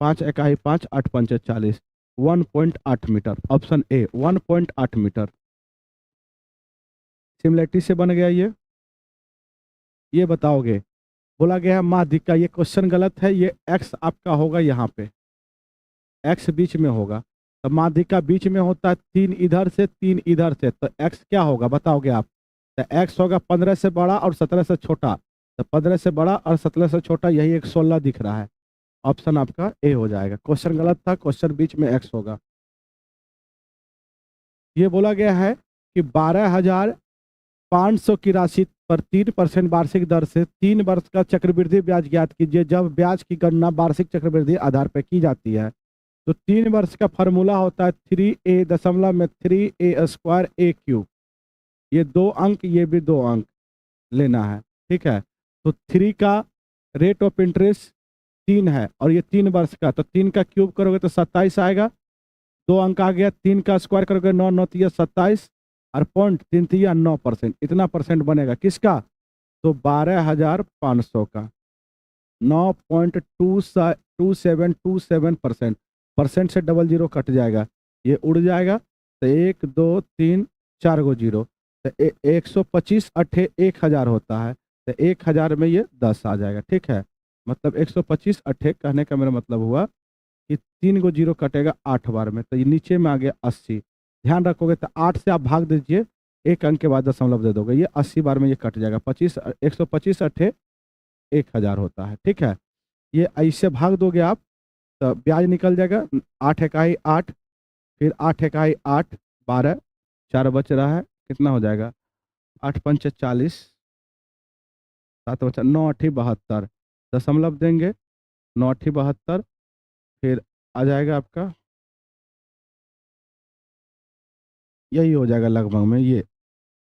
5 × 5, 8 × 5 = 40, 1.8 metre. Option A 1.8 metre. Similarity से बन गया ये बताओगे, बोला गया है माध्यिका, ये क्वेश्चन गलत है, ये x आपका होगा यहाँ पे, x बीच में होगा, तो माध्यिका बीच में होता है, 3 इधर से 3 इधर से, तो x क्या होगा बताओगे आप, तो x होगा 15 से बड़ा और 17 से छोटा, तो 15 से बड़ा और 17 से छोटा, यही एक 16 दिख रहा है, ऑप्शन आपका ए हो जाएगा। क्वेश्चन गलत था, क्वेश्चन बीच में x होगा। ये बोला गया है कि 12,500 की राशि पर 3% वार्षिक दर से 3 वर्ष का चक्रवृद्धि ब्याज ज्ञात कीजिए। जब ब्याज की गणना वार्षिक चक्रवृद्धि आधार पर की जाती है तो 3 वर्ष का फॉर्मूला होता है 3a.3a² a³। ये 2 अंक, ये भी 2 अंक लेना है, ठीक है। तो 3 का रेट ऑफ इंटरेस्ट 3 है और ये 3 वर्ष का, तो 3 का क्यूब करोगे तो 27 आएगा, 2 अंक आ गया, 3 का स्क्वायर करोगे 9 9 × 27 और 0.339%, इतना परसेंट बनेगा किसका, तो 12,500 का 9.2727%, परसेंट से 00 कट जाएगा, ये उड़ जाएगा, तो 1 2 3 4 गो 0, तो 125 8 1000 होता है, तो 1000 में ये 10 आ जाएगा, ठीक है। मतलब 125 8 कहने का मेरा मतलब हुआ कि 3 गो 0 कटेगा 8 बार में, तो ये नीचे में आ गया 80। ध्यान रखोगे तो 8 से आप भाग दीजिए, 1 अंक के बाद दशमलव दे दोगे, ये 80 बार में ये कट जाएगा, 125 8 1000 होता है, ठीक है। ये ऐसे भाग दोगे आप तो ब्याज निकल जाएगा, 8 × 8, फिर 8 × 8 12, 4 बच रहा है, कितना हो जाएगा, 8 × 5 = 40, 7 बचा 9 × 8 = 72, दशमलव देंगे 9 × 8 = 72, फिर आ जाएगा आपका, यही हो जाएगा लगभग में, ये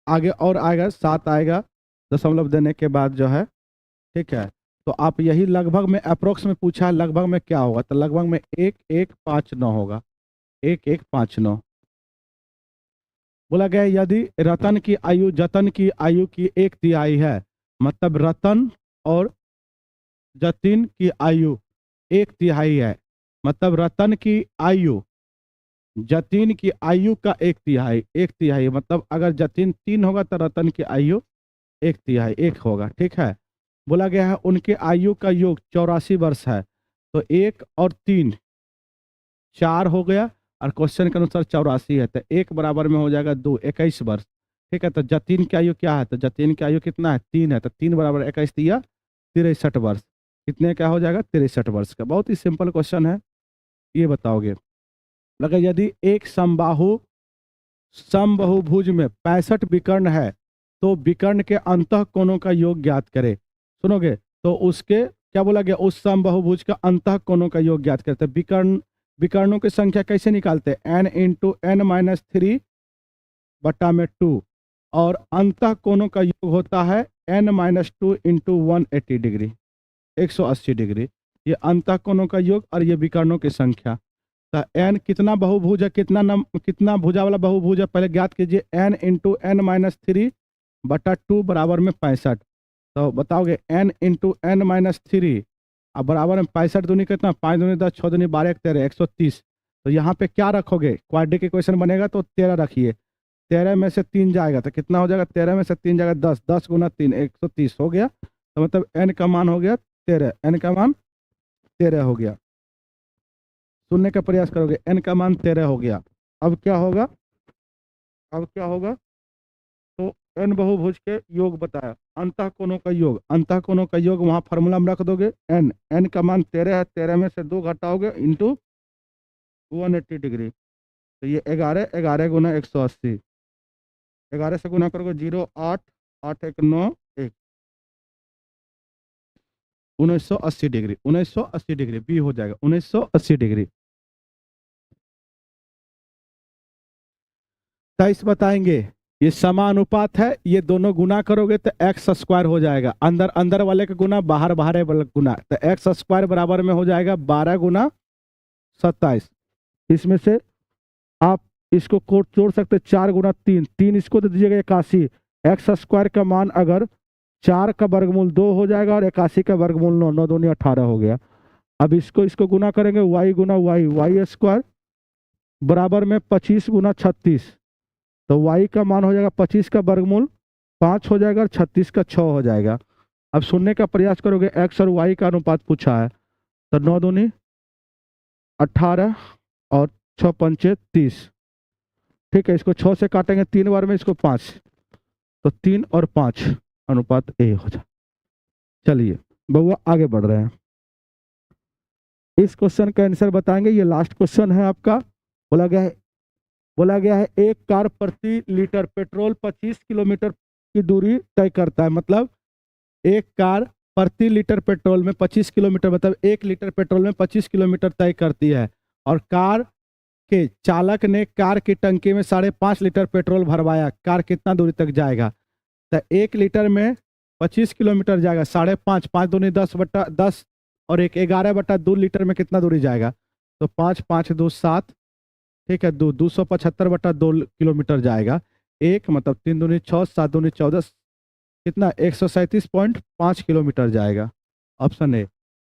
आगे और आएगा 7 आएगा दशमलव देने के बाद जो है, ठीक है। तो आप यही लगभग में अप्रोक्स में पूछा है, लगभग में क्या होगा, तो लगभग में 1159 होगा, 1159। बोला गया यदि रतन की आयु जतन की आयु की 1/3 है, मतलब रतन और जतिन की आयु 1/3 है, मतलब रतन की आयु जतिन की आयु का 1/3, 1/3 मतलब अगर जतिन 3 होगा तो रतन की आयु 1/3 1 होगा, ठीक है। बोला गया है उनके आयु का योग 84 वर्ष है, तो 1 और 3 4 हो गया और क्वेश्चन के अनुसार 84 है, तो 1 बराबर में हो जाएगा 2, 21 वर्ष, ठीक है। तो जतिन की आयु क्या है, तो जतिन की आयु कितना है, 3 है, तो 3 बराबर 21 दिया 63 वर्ष, कितने क्या हो जाएगा, 63 वर्ष का। बहुत ही सिंपल क्वेश्चन है, ये बताओगे। लगा यदि एक समबाहुभुज में 65 विकर्ण है तो विकर्ण के अंतः कोणों का योग ज्ञात करे। सुनोगे तो उसके क्या बोला गया, उस समबाहुभुज का अंतः कोणों का योग ज्ञात करते हैं। विकर्णों की संख्या कैसे निकालते हैं, n × n-3/2 और अंतः कोणों का योग होता है n - 2 × 180 डिग्री, 180 डिग्री। ये अंतःकोणों का योग और ये विकर्णों की संख्या। तो n कितना बहुभुज है, कितना भुजा वाला बहुभुज है, पहले ज्ञात कीजिए। n इंटू n माइनस 3 बटा 2 बराबर में 65। तो बताओगे n इंटू n माइनस 3 अब बराबर में 65 दूनी कितना, 5 दूनी 10, 6 दूनी 12, 1 13, 130। तो यहाँ पे क्या रखोगे, क्वाड्रेटिक इक्वेशन बनेगा तो 13 रखिए। 13 में से 3 जाएगा तो कितना हो जाएगा, 13 में से 3 जाएगा 10, 10 गुना 3 130 हो गया। तो मतलब n का मान हो गया 13, n का मान 13 हो गया। सुनने का प्रयास करोगे, n का मान 13 हो गया। अब क्या होगा, अब क्या होगा, तो n बहुभुज के योग बताया, अंतःकोणों का योग, अंतःकोणों का योग वहां फार्मूला में रख दोगे। n का मान 13 है, 13 में से 2 घटाओगे इंटू 180 डिग्री। तो ये 11, 11 गुना 180, 11 से गुना करोगे 0, 8, 8 1 9 1, 1980 डिग्री, 1980 डिग्री बी हो जाएगा 1980 डिग्री। 23 बताएंगे, ये समानुपात है, ये दोनों गुना करोगे तो एक्स स्क्वायर हो जाएगा, अंदर अंदर वाले का गुना, बाहर बाहर वाले का गुना, तो एक्स स्क्वायर बराबर में हो जाएगा 12 गुना 27। इसमें से आप इसको कोट जोड़ सकते, 4 गुना 3, 3 इसको दे दीजिएगा 81। एक्स स्क्वायर का मान अगर 4 का वर्गमूल 2 हो जाएगा और 81 का वर्गमूल 9, 9 दूनी 18 हो गया। अब इसको गुना करेंगे, y गुना y, वाई स्क्वायर बराबर में 25 गुना 36। तो y का मान हो जाएगा 25 का वर्गमूल 5 हो जाएगा और 36 का 6 हो जाएगा। अब सुनने का प्रयास करोगे, x और y का अनुपात पूछा है, तो 9 दूनी 18 और 6 पंचे 30। ठीक है, इसको 6 से काटेंगे 3 बार में, इसको 5, तो 3 और 5 अनुपात ए हो जाए। चलिए बउआ आगे बढ़ रहे हैं, इस क्वेश्चन का आंसर बताएंगे। ये लास्ट क्वेश्चन है आपका। बोला गया है एक कार प्रति लीटर पेट्रोल 25 किलोमीटर की दूरी तय करता है। मतलब एक कार प्रति लीटर पेट्रोल में 25 किलोमीटर, मतलब 1 लीटर पेट्रोल में 25 किलोमीटर तय करती है। और कार के चालक ने कार की टंकी में 5.5 लीटर पेट्रोल भरवाया, कार कितना दूरी तक जाएगा। तो 1 लीटर में 25 किलोमीटर जाएगा, 5.5, 5 दूनी 10 बटा 10 और 1 11 बटा 2 लीटर में कितना दूरी जाएगा, तो 5 5 2 7, ठीक है, 275 बटा 2 किलोमीटर जाएगा। 1 मतलब 3 दूनी 6, 7 दूनी 14, कितना 137.5 किलोमीटर जाएगा। Option A.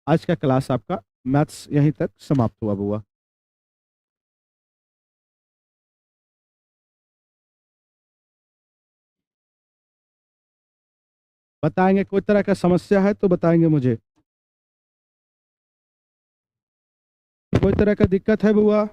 आज का क्लास आपका मैथ्स यहीं तक समाप्त हुआ बुआ। बताएंगे, कोई तरह का समस्या है तो बताएंगे मुझे। कोई तरह का दिक्कत है बुआ?